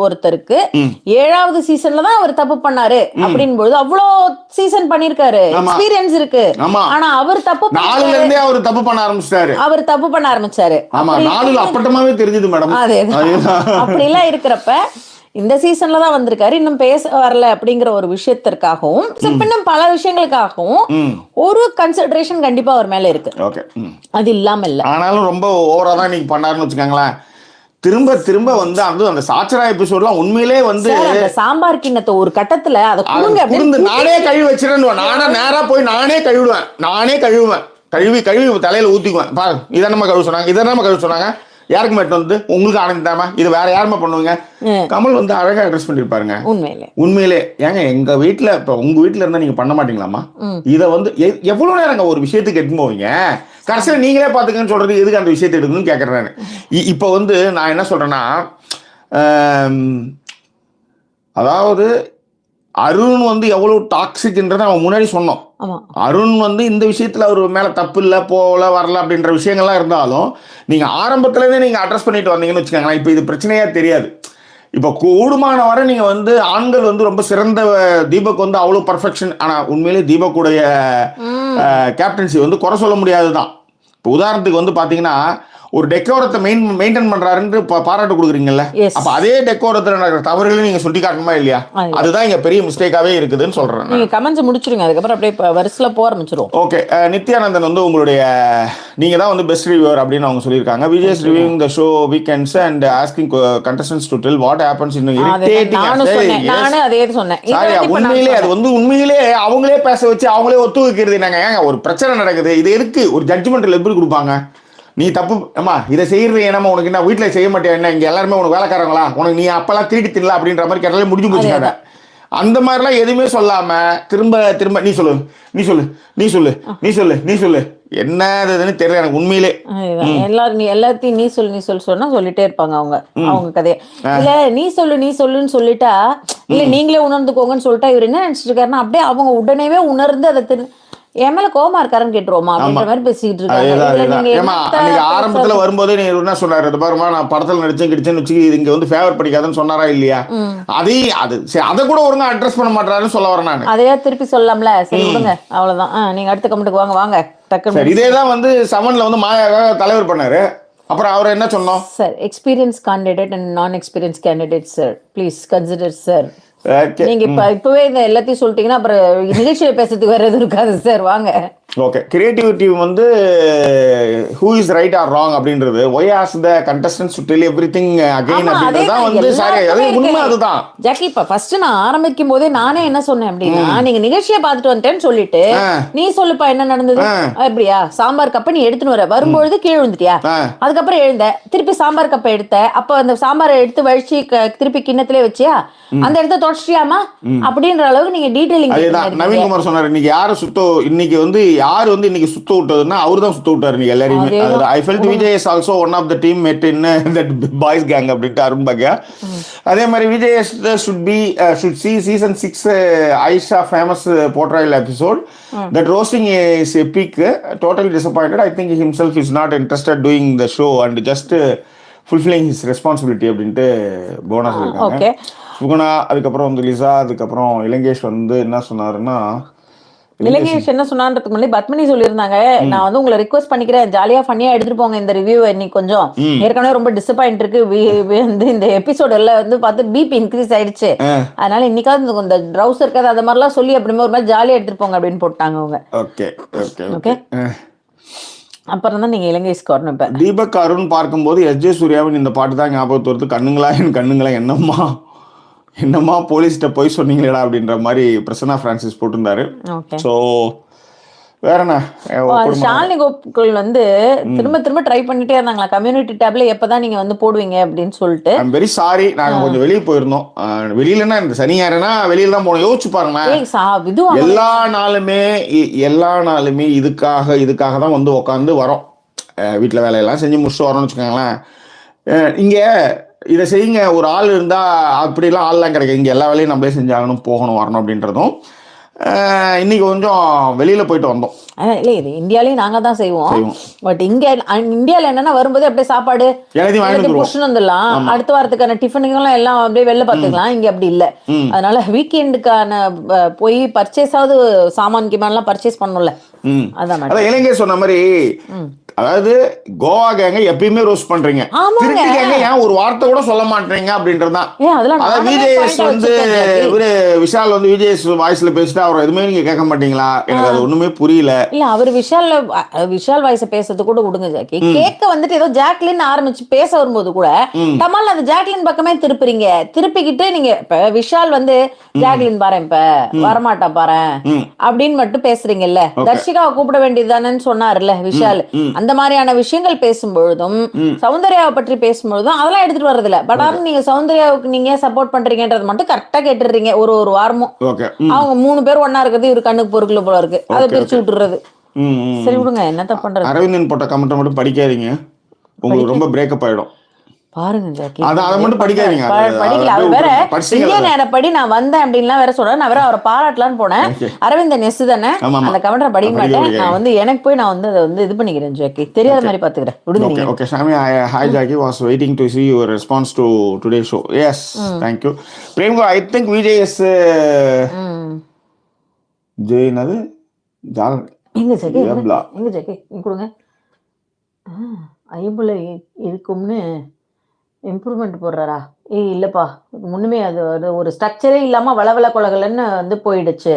ஒருத்தருக்கு 7வது சீசன்ல தான் அவர் தப்பு பண்ணாரு அப்படின் பொழுது, அவ்வளோ சீசன் பண்ணிருக்காரு, எக்ஸ்பீரியன்ஸ் இருக்கு. ஆனா அவர் தப்பு பண்ண ஆரம்பிச்சாரு. அவர் தப்பு பண்ண ஆரம்பிச்சாரு. ஆமா, நாலுல அப்பட்டமாவே தெரிஞ்சது மேடம். அப்படி எல்லாம் இருக்கிறப்ப இந்த சீசன்ல தான் வந்திருக்காரு, இன்னும் பேச வரல அப்படிங்கிற ஒரு விஷயத்திற்காகவும் இன்னும் பல விஷயங்களுக்காகவும் ஒரு கன்சிடரேஷன் கண்டிப்பா அவர் மேல இருக்கு. அது இல்லாம இல்ல, ஆனாலும் ரொம்ப ஓவரா தான் நீங்க பண்ணாருன்னு வச்சுக்கோங்களேன். திரும்ப திரும்ப வந்து அந்த சாச்சரா எபிசோட்லாம் உண்மையிலே வந்து சாம்பார் கிண்ணத்தை ஒரு கட்டத்துல அதை நானே கழுவி வச்சிருந்தேன். நானே நேரா போய் நானே கழுவுவேன், கழுவி தலையில ஊத்திக்குவேன். பாருங்க, இதை நம்ம கழுவு சொன்னாங்க, யாருக்கு மட்டும் வந்து உங்களுக்கு ஆனந்தாமா, இது வேற யாருமே பண்ணுவாங்க. கமல் வந்து அழகா அட்ரஸ் பண்ணிருப்பாருங்க. உண்மையிலே ஏங்க, எங்க வீட்டுல இப்ப உங்க வீட்டுல இருந்தா நீங்க பண்ண மாட்டீங்களாமா? இதை வந்து எவ்வளவு நேரம் ஒரு விஷயத்துக்கு எடுத்து போவீங்க, கடைசியில் நீங்களே பாத்துக்கன்னு சொல்றது எதுக்கு அந்த விஷயத்தை எடுக்கணும்னு கேட்கறேன். இப்போ வந்து நான் என்ன சொல்றேன்னா, அதாவது அருண் வந்து எவ்வளவு டாக்ஸிக்ன்றதை அவன் முன்னாடி சொன்னோம். அருண் வந்து இந்த விஷயத்துல அவர் மேல தப்பு இல்லை, போகல வரல அப்படின்ற விஷயங்கள்லாம் இருந்தாலும் நீங்க ஆரம்பத்துல இருந்தே நீங்க அட்ரஸ் பண்ணிட்டு வந்தீங்கன்னு வச்சுக்கோங்களேன், இப்போ இது பிரச்சனையா தெரியாது. இப்போ கூடுமான வரை நீங்க வந்து ஆண்கள் வந்து ரொம்ப சிறந்த, தீபக் வந்து அவ்வளவு பர்ஃபெக்ஷன், ஆனா உண்மையிலே தீபக்குடைய கேப்டன்சி வந்து குறை சொல்ல முடியாதுதான். இப்போ உதாரணத்துக்கு வந்து பாத்தீங்கன்னா, ஒரு டெக்கோரத்தை மெயின்டைன் பண்றாருன்னு பாராட்டு கொடுக்குறீங்கல்ல, அப்ப அதே டெக்கோரத்துல நடக்கிற தவறுகளை நீங்க சுட்டி காட்டணுமா இல்லையா? அதுதான் இங்க பெரிய மிஸ்டேக்காவே இருக்குதுன்னு சொல்றேன். நீங்க கமெண்ட்ஸ் முடிச்சிருங்க, அதுக்கப்புறம் அப்படியே வரிசையில போக ஆரம்பிச்சிரும். ஓகே, நித்யானந்தன் வந்து உங்களுடைய நீங்க தான் வந்து பெஸ்ட் ரிவ்யூவர் அப்படின்னு அவங்க சொல்லியிருக்காங்க. Vijay's reviewing the show weekends and asking contestants to tell what happens in irritating. நானே அதே சொன்னேன். உண்மையிலே அது வந்து உண்மையிலே அவங்களே பேச வச்சு அவங்களே ஒத்து வைக்கிறது என்னங்க? ஏங்க, ஒரு பிரச்சனை நடக்குது, இது இருக்கு, ஒரு ஜட்ஜ்மெண்ட் எப்படி கொடுப்பாங்க? நீ தப்பு அம்மா இதை செய்யறது என்னமா, உனக்கு என்ன வீட்டில் செய்ய மாட்டேன், என்ன இங்கே எல்லாருமே உனக்கு வேலைக்காரங்களா, உனக்கு நீ அப்பெல்லாம் திருடி தின்னல அப்படின்ற மாதிரி கேட்டாலே முடிஞ்சு போச்சுக்காங்க. அந்த மாதிரிலாம் எதுவுமே சொல்லாம திரும்ப திரும்ப நீ சொல்லு என்னதுன்னு தெரியல எனக்கு உண்மையிலே. எல்லாத்தையும் நீ சொல்லு சொன்னா சொல்லிட்டே இருப்பாங்க அவங்க கதையை. இல்ல நீ சொல்லுன்னு சொல்லிட்டா, இல்ல நீங்களே உணர்ந்துக்கோங்கன்னு சொல்லிட்டா இவர் என்ன நினைச்சிட்டு இருக்காருன்னா, அப்படியே அவங்க உடனேவே உணர்ந்து அதை என் மேல கோவமா இருக்காருன்னு கேட்டுருவோமா அப்படின்ற மாதிரி பேசிட்டு இருக்காங்க. இதுல நீங்க என்னத்த ஆரம்பத்துல வரும்போதே நீ என்ன சொன்னாரு, இது பாருமா நான் படத்துல நடிச்சேன் கிடைச்சேன்னு வச்சு இங்க வந்து ஃபேவர் படிக்காதுன்னு சொன்னாரா இல்லையா? அதையும் அதை கூட ஒழுங்கா அட்ரஸ் பண்ண மாட்டாருன்னு சொல்ல வரேன் நான். அதையா திருப்பி சொல்லலாம்ல. சரி விடுங்க, அவ்வளவுதான். நீங்க அடுத்த கமெண்ட்டுக்கு வாங்க டக்கு. இதேதான் வந்து 7ல வந்து மாயா தலைவர் பண்ணாரு. அப்புறம் அவர் என்ன சொன்னோம்? சார், எக்ஸ்பீரியன்ஸ் கேண்டிடேட் அண்ட் நான் experience candidate sir, please consider sir. நீங்க இப்பவே இந்த எல்லாத்தையும் சொல்லிட்டீங்கன்னா அப்புறம் நிகழ்ச்சியில பேசுறதுக்கு வேற எதுவும் இருக்காது சார். வாங்க. ஓகே, கிரியேட்டிவிட்டி வந்து who is right or wrong அப்படின்றது why ask the contestants to tell everything again அப்படின்றது தான் வந்து சரி. அது உண்மை. அதுதான் ஜாக்கி. இப்ப ஃபர்ஸ்ட் நான் ஆரம்பிக்கும் போதே நானே என்ன சொன்னேன் அப்படின்னா, நீங்க நிகழ்ச்சியை பார்த்துட்டு வந்துட்டேன்னு சொல்லிட்டு நீ சொல்லுப்பா என்ன நடந்தது. அப்படியா, சாம்பார் கப்பை நீ எடுத்துன்னு வரும்பொழுது கீழே விழுந்துட்டியா, அதுக்கப்புறம் எழுந்த திருப்பி சாம்பார் கப்பை எடுத்த, அப்ப அந்த சாம்பாரை எடுத்து வழிச்சு திருப்பி கிண்ணத்திலே வச்சியா, அந்த இடத்த தொடச்சியாமா அப்படின்ற அளவுக்கு நீங்க டீடைலிங். நவீன்குமார் சொன்னாரு இன்னைக்கு யாரு இன்னைக்கு வந்து யாரு வந்து இன்னைக்கு சுத்த விட்டதுன்னா அவரு தான் சுத்த விட்டாரு நீங்க எல்லாரையுமே. I felt Vijay is also one of the team made in that boys gang அப்படின்ட்டு அருண் பாக்யா. அதே மாதிரி Vijay should see season 6 Aisha famous portrayal episode. That roasting is epic. Totally disappointed. I think himself is not interested doing the show and just fulfilling his responsibility அப்படின்ட்டு போனா சொல்லியிருக்காங்க. சுகுணா, அதுக்கப்புறம் வந்து Lisa, அதுக்கப்புறம் இலங்கேஷ் வந்து என்ன சொன்னாருன்னா, இலங்கேஷ் என்ன சொன்னான்றதுக்கு முன்னாடி பத்மினி சொல்லியிருந்தாங்க, நான் வந்து உங்களை ரிக்வெஸ்ட் பண்ணிக்கிறேன், ஜாலியா ஃபன்னியா எடுத்துட்டு போங்க இந்த ரிவ்யூ. இன்னைக்கு கொஞ்சம் ஏற்கனவே ரொம்ப டிசப்பாயிண்ட் இருக்கு, வந்து இந்த எபிசோட் எல்லாம் வந்து பார்த்து பிபி இன்க்ரீஸ் ஆயிடுச்சு, அதனால இன்னைக்காவது இந்த ட்ரௌஸ் இருக்காது அந்த மாதிரிலாம் சொல்லி அப்படிமே ஒரு மாதிரி ஜாலியா எடுத்துட்டு போங்க அப்படின்னு போட்டாங்க அவங்க. Okay okay okay. அப்புறம் தான் நீங்க இலங்கேஷ்க்கு வரணும். இப்ப தீபக் அருண் பார்க்கும்போது எஸ்.ஜே. சூர்யாவின் இந்த பாட்டு தான் ஞாபகத்து வருது. கண்ணுங்களா என் கண்ணுங்களா என்னம்மா போலீஸ்கிட்ட போய் சொன்னீங்களா அப்படின்ற மாதிரி பிரசன்னா பிரான்சிஸ் போட்டிருந்தாரு. ஸோ வேற என்ன, ஷாலினி கோகுல் வந்து திரும்ப ட்ரை பண்ணிட்டே இருந்தாங்களா கம்யூனிட்டி டேப்ல, எப்பதான் நீங்க வந்து போடுவீங்க அப்படின்னு சொல்லிட்டு. ஐம் வெரி சாரி, நாங்க கொஞ்சம் வெளியே போயிருந்தோம். வெளியிலன்னா இந்த சனி ஞாயிறுனா வெளியில தான் போனோம். யோசிச்சு பாருங்களேன், எல்லா நாளுமே இதுக்காக தான் வந்து உட்காந்து வரோம். வீட்டுல வேலையெல்லாம் செஞ்சு முடிச்சுட்டு வரோம்னு வச்சுக்கோங்களேன். இங்க இதை செய்யுங்க, ஒரு ஆள் இருந்தா அப்படிலாம் ஆள்லாம் கிடைக்கும். இங்க எல்லா வேலையும் நம்மளே செஞ்சாகணும், போகணும், வரணும் அப்படின்றதும். இன்னைக்கு கொஞ்சம் வெளியில போயிட்டு வந்தோம். இல்ல இது இந்தியாலயும் நாங்க தான் செய்வோம். பட் இந்தியால என்னன்னா வரும்போது அப்படியே சாப்பாடு புஷ்னு வந்துடலாம், அடுத்த வாரத்துக்கான டிஃபனுங்கெல்லாம் எல்லாம் அப்படியே வெளில பாத்துக்கலாம். இங்க அப்படி இல்ல. அதனால வீக்கெண்டுக்கான போய் பர்ச்சேஸாவது சாமான் கிமான்லாம் பர்ச்சேஸ் பண்ணணும்ல. அதான் இளைஞர் சொன்ன மாதிரி, அதாவது கோவா கேங்க எப்பயுமே ரோஸ்ட் பண்றீங்க, திருட்டு கேங்க ஏன் ஒரு வார்த்தை கூட சொல்ல மாட்டீங்க அப்படின்றதுதான். விஜேஎஸ் வந்து விஷால் வந்து விஜேஎஸ் வாய்ஸ்ல பேசிட்டு அவர் எதுவுமே நீங்க கேட்க மாட்டீங்களா? எனக்கு அது ஒண்ணுமே புரியல. இல்ல அவர் விஷால் வாய்ஸ் பேசுறது கூட விடுங்க ஜாக்கி, கேட்க வந்துட்டு ஏதோ ஜாக்லின் ஆரம்பிச்சு பேச வரும்போது கூட தமால் அந்த ஜாக்லின் பக்கமே திருப்பிக்கிட்டு நீங்க இப்ப விஷால் வந்து ஜாக்லின் பாரு இப்ப வரமாட்டா பாரு அப்படின்னு மட்டும் பேசுறீங்கல்ல. தர்ஷிகாவை கூப்பிட வேண்டியதுதானேன்னு சொன்னார்ல விஷால். அந்த மாதிரியான விஷயங்கள் பேசும்பொழுதும் சௌந்தர்யாவை பற்றி பேசும்பொழுதும் அதெல்லாம் எடுத்துட்டு வர்றது இல்ல. பட் ஆனா நீங்க சௌந்தர்யாவுக்கு நீங்க சப்போர்ட் பண்றீங்கன்றது மட்டும் கரெக்டா கேட்டுறீங்க. ஒரு வாரமும் அவங்க 3 பேர் ஒன்னா இருக்கிறது இவரு கண்ணுக்கு பொறுக்கல போல இருக்கு, அதை பிரிச்சு விட்டுறது. சரி விடுங்க, என்னத்த பண்றது. அரவிந்தன் போட்ட கமெண்ட் மட்டும் படிக்காதீங்க, உங்களுக்கு ரொம்ப பிரேக்கப் ஆயிடும். பாருங்க ஜாக்கி, அதை மட்டும் படிக்காதீங்க. படிக்கல. அவர் வேற இந்திய நேரப்படி நான் வந்தேன் அப்படின்லாம் வேற சொல்றேன். நான் வேற அவரை பாராட்டலான்னு போனேன். அரவிந்தன் எஸ் தானே, அந்த கமெண்ட்டை படிக்க மாட்டேன். நான் வந்து எனக்கு போய் நான் வந்து அதை வந்து இது பண்ணிக்கிறேன் ஜாக்கி, தெரியாத மாதிரி பாத்துக்கிறேன். விடுங்க. Okay Sami, hi Jackie, was waiting to see your response to today's show. Yes, thank you. பிரேம்கோ, I think விஜேஎஸ் ஜெயனது ஜால் எங்க ஜாக்கி கொடுங்க. ஐம்புல இருக்கும்னு இம்ப்ரூவ்மெண்ட் போடுறாரா? இல்லப்பா, முன்னுமே அது ஒரு ஸ்ட்ரக்சரே இல்லாம வளவள கொலகலன்னு வந்து போயிடுச்சு.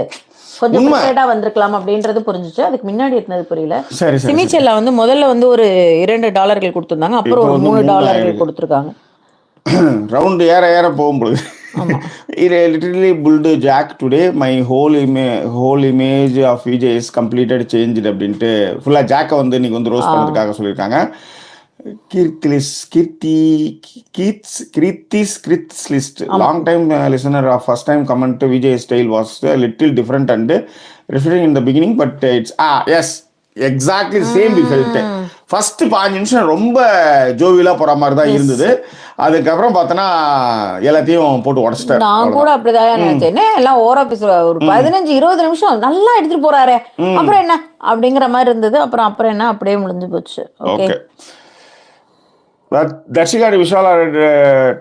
கொஞ்சம் ப்ரிப்பேர்டா வந்திருக்கலாம் அப்படின்றது புரிஞ்சுச்சு. அதுக்கு முன்னாடி இருந்தது புரியல. சிமிச்செல்லா வந்து முதல்ல வந்து ஒரு $2 கொடுத்திருந்தாங்க, அப்புறம் ஒரு $3 கொடுத்துருக்காங்க. ரவுண்ட் ஏற போகும்போது it literally build Jack today. My whole image of Vijay is completed changed அப்படின்ட்டு ஃபுல்லா ஜாக்கை வந்து இன்னைக்கு வந்து ரோஸ்ட் பண்ணதுக்காக சொல்லியிருக்காங்க. Kirtis list. Long time listener, first time comment to Vijay's style was a little different and referring in the beginning, but it's yes, exactly the same we felt. First 5 நிமிஷம் ரொம்ப ஜோவியலா போற மாதிரி தான் இருந்தது. அதுக்கப்புறம் பார்த்தோன்னா எல்லாத்தையும் போட்டு உடச்சிட்டேன். நான் கூட அப்படிதான் நினைச்சேன். எல்லாம் ஓரா பேசுவா, ஒரு 15-20 நிமிஷம் நல்லா எடுத்துட்டு போறாரு, அப்புறம் என்ன அப்படிங்கிற மாதிரி இருந்தது. அப்புறம் என்ன அப்படியே முடிஞ்சு போச்சு. Okay. Dharshika Vishal are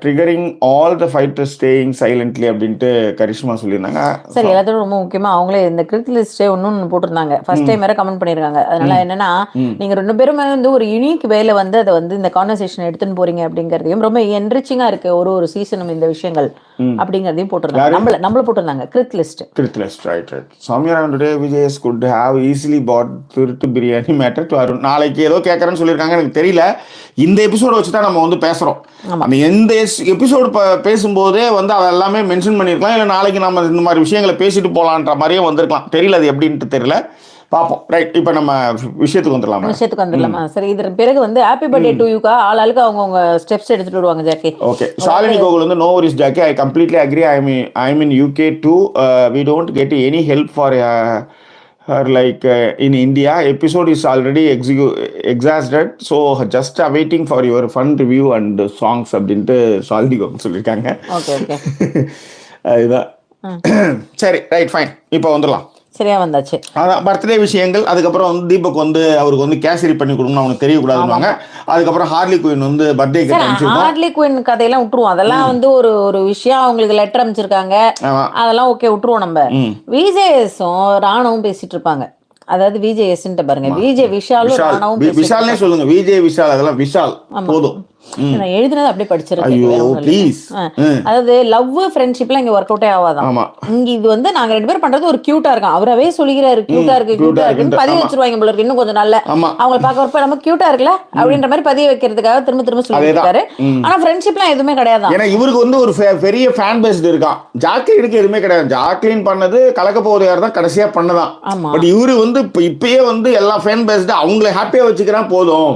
triggering all the fighters staying silently அப்படின்ட்டு கரிஷ்மா சொல்லியிருந்தாங்க. சரி, எல்லாத்தோட ரொம்ப முக்கியமா அவங்களே இந்த கிரிக் லிஸ்டே ஒன்னு போட்டிருந்தாங்க. ஃபர்ஸ்ட் டைம் வேற கமெண்ட் பண்ணிருக்காங்க. அதனால என்னன்னா, நீங்க 2 பேருமே வந்து ஒரு யூனிக் வேல வந்து அதை வந்து இந்த கான்வர்சேஷன் எடுத்துன்னு போறீங்க அப்படிங்கறதையும், ரொம்ப என்ரிச்சிங்கா இருக்கு ஒரு சீசனும் இந்த விஷயங்கள் அப்படிங்கறதையும் போட்டிருந்தாங்க. நம்மள போட்டிருந்தாங்க கிரிக் list. Right. Soumya today Vijay's could have easily bought திருட்டு பிரியாணி மேட்டர் டு அருண். நாளைக்கு ஏதோ கேட்கறேன்னு சொல்லியிருக்காங்க, எனக்கு தெரியல. இந்த எபிசோட வச்சு தான் நம்ம வந்து பேசுறோம். அந்த எந்த எபிசோடு பேசும்போதே வந்து அதை எல்லாமே மென்ஷன் பண்ணிருக்கலாம், இல்லை நாளைக்கு நம்ம இந்த மாதிரி விஷயங்களை பேசிட்டு போலான்ற மாதிரியே வந்திருக்கலாம். தெரியல அது எப்படின்ட்டு தெரியல, பாப்போம். ரைட், இப்போ நம்ம விஷயத்துக்கு வந்துடலாமா? சரி, இதன் பிறகு வந்து ஹாப்பி பர்த்டே டு யூக்கா ஆளுக்கு அவங்க ஸ்டெப்ஸ் எடுத்துட்டு வருவாங்க ஜாக்கி. ஓகே, ஷாலினி கோகுல் வந்து no worries Jackie, I completely agree, I mean UK too, we don't get any help for her like in India. Episode is already exhausted, so just awaiting for your fun review and songs அப்படின்ட்டு ஷாலினி கோகுல் சொல்லியிருக்காங்க. Okay. அதுதான். சரி, right, fine. இப்போ வந்துடலாம். சரியா வந்தாச்சு. அதான் birthday விஷயங்கள். அதுக்கப்புறம் வந்து தீபக் வந்து அவருக்கு வந்து கேசரி பண்ணி கொடுக்கணும், அவனுக்கு தெரியக்கூடாதுவாங்க. அதுக்கப்புறம் ஹார்லி குயின் வந்து பர்த்டே ஹார்லி குயின் கதையெல்லாம் விட்டுருவோம். அதெல்லாம் வந்து ஒரு விஷயம் அவங்களுக்கு லெட்டர் அமைச்சிருக்காங்க, அதெல்லாம் ஓகே விட்டுருவோம். நம்ம விஜேஎஸும் ராணுவும் பேசிட்டு இருப்பாங்க. அதாவது விஜேஎஸ் பாருங்க, விஜய் விஷாலும் ராணுவும் விஷால்னே சொல்லுங்க, விஜய் விஷால் அதெல்லாம் விஷால் போதும். நான் எழுதினது அப்படியே படிச்சிருக்கேன். அதாவது லவ் ஃப்ரெண்ட்ஷிப்லாம் இங்க ஒர்க் அவுட்டே ஆகாதான். இங்க இது வந்து நாங்க 2 பேர் பண்றது ஒரு கியூட்டா இருக்கும். அவரவே சொல்லிக்கிறாரு கியூட்டா இருக்குன்னு பதிய வச்சிருவாங்க போல இருக்கு. இன்னும் கொஞ்சம் நல்ல அவங்க பாக்க நம்ம கியூட்டா இருக்குல்ல அப்படின்ற மாதிரி பதிய வைக்கிறதுக்காக திரும்ப சொல்லிருக்காரு. ஆனா ஃப்ரெண்ட்ஷிப்லாம் எதுவுமே கிடையாது. ஏன்னா இவருக்கு வந்து ஒரு பெரிய ஃபேன் பேஸ் இருக்கான். ஜாக்லினுக்கு எதுவுமே கிடையாது. ஜாக்லின் பண்ணது கலக்க போவது யார் தான் கடைசியா பண்ணதான். பட் இவரு வந்து இப்பயே வந்து எல்லா ஃபேன் பேஸ்டு அவங்களை ஹாப்பியா வச்சுக்கிறான் போதும்.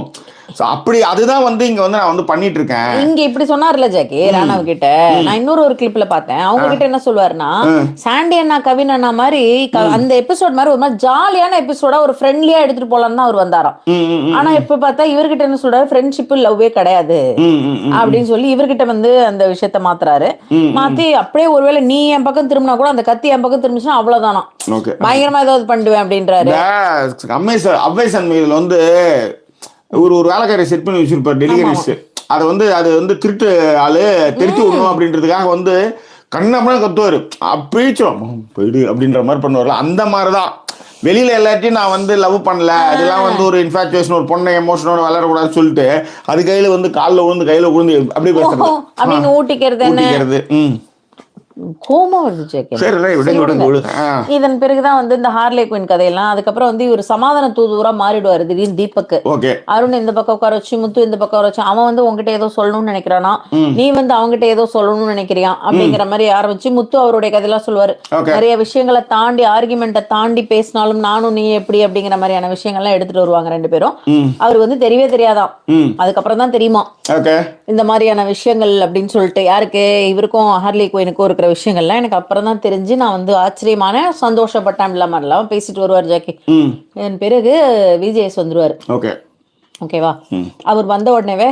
அப்படி அதுதான் வந்து இங்க வந்து நான் வந்து பண்ணிட்டு இருக்கேன். இங்க இப்படி சொன்னார்ல ஜாக்கி ராணவ கிட்ட, நான் இன்னொரு கிளிப்ல பார்த்தேன். அவங்க கிட்ட என்ன சொல்லுவாருன்னா, சாண்டி அண்ணா கவின் அண்ணா மாதிரி அந்த எபிசோட் மாதிரி ஒரு மாதிரி ஜாலியான எபிசோடா ஒரு ஃப்ரெண்ட்லியா எடுத்துட்டு போலான்னு தான் அவர் வந்தாராம். ஆனா இப்ப பார்த்தா இவர்கிட்ட என்ன சொல்றாரு, ஃப்ரெண்ட்ஷிப் லவ்வே கிடையாது அப்படின்னு சொல்லி இவர்கிட்ட வந்து அந்த விஷயத்த மாத்துறாரு. மாத்தி அப்படியே ஒருவேளை நீ என் பக்கம் திரும்பினா கூட அந்த கத்தி என் பக்கம் திரும்பிச்சுன்னா அவ்வளவுதானா, பயங்கரமா ஏதாவது பண்ணுவேன் அப்படின்றாரு. வந்து ஒரு வேலைக்காரை செட் பண்ணி வச்சிருப்பார் டெலிகரிஸ்ட். அதை வந்து அது வந்து திருட்டு ஆளு திருத்தி விடணும் அப்படின்றதுக்காக வந்து கண்ணப்படம் கத்துவாரு, அப்பீச்சோம் போயிடு அப்படின்ற மாதிரி பண்ணுவார்ல. அந்த மாதிரிதான் வெளியில எல்லாத்தையும் நான் வந்து லவ் பண்ணல, அதெல்லாம் வந்து ஒரு இன்ஃபாக்சுவேஷன், ஒரு பொண்ணை எமோஷனோட வளரக்கூடாதுன்னு சொல்லிட்டு அது கையில வந்து காலில் விழுந்து கையில விழுந்து அப்படியே பேசுறது, ஊட்டிக்கிறது. கோமா வந்துச்சு. இதன் பிறகுதான் வந்து இந்த ஹார்லே குயின் கதையெல்லாம். அதுக்கப்புறம் வந்து இவர் சமாதான தூதுவரா மாறிடுவாரு திடீர்னு தீபக். அருண் இந்த பக்கம் உட்கார வச்சு, முத்து இந்த பக்கம் வச்சு, அவன் வந்து உங்ககிட்ட ஏதோ சொல்லணும்னு நினைக்கிறானா, நீ வந்து அவங்ககிட்ட ஏதோ சொல்லணும்னு நினைக்கிறியா அப்படிங்கிற மாதிரி ஆரம்பிச்சு முத்து அவருடைய கதையெல்லாம் சொல்லுவாரு. நிறைய விஷயங்களை தாண்டி ஆர்குமெண்ட்டை தாண்டி பேசினாலும் நானும் நீ எப்படி அப்படிங்கிற மாதிரியான விஷயங்கள்லாம் எடுத்துட்டு வருவாங்க 2 பேரும். அவரு வந்து தெரியவே தெரியாதான், அதுக்கப்புறம் தான் தெரியுமா இந்த மாதிரியான விஷயங்கள் அப்படின்னு சொல்லிட்டு. யாருக்கு, இவருக்கும் ஹார்லி குயினுக்கும் இருக்கிற விஷயங்கள்லாம் எனக்கு அப்புறம் தான் தெரிஞ்சு நான் வந்து ஆச்சரியமான சந்தோஷப்பட்டேன். இல்லாம பேசிட்டு வருவார் ஜாக்கி. என் பிறகு விஜேஎஸ் வந்துருவாரு. ஓகேவா, அவர் வந்த உடனேவே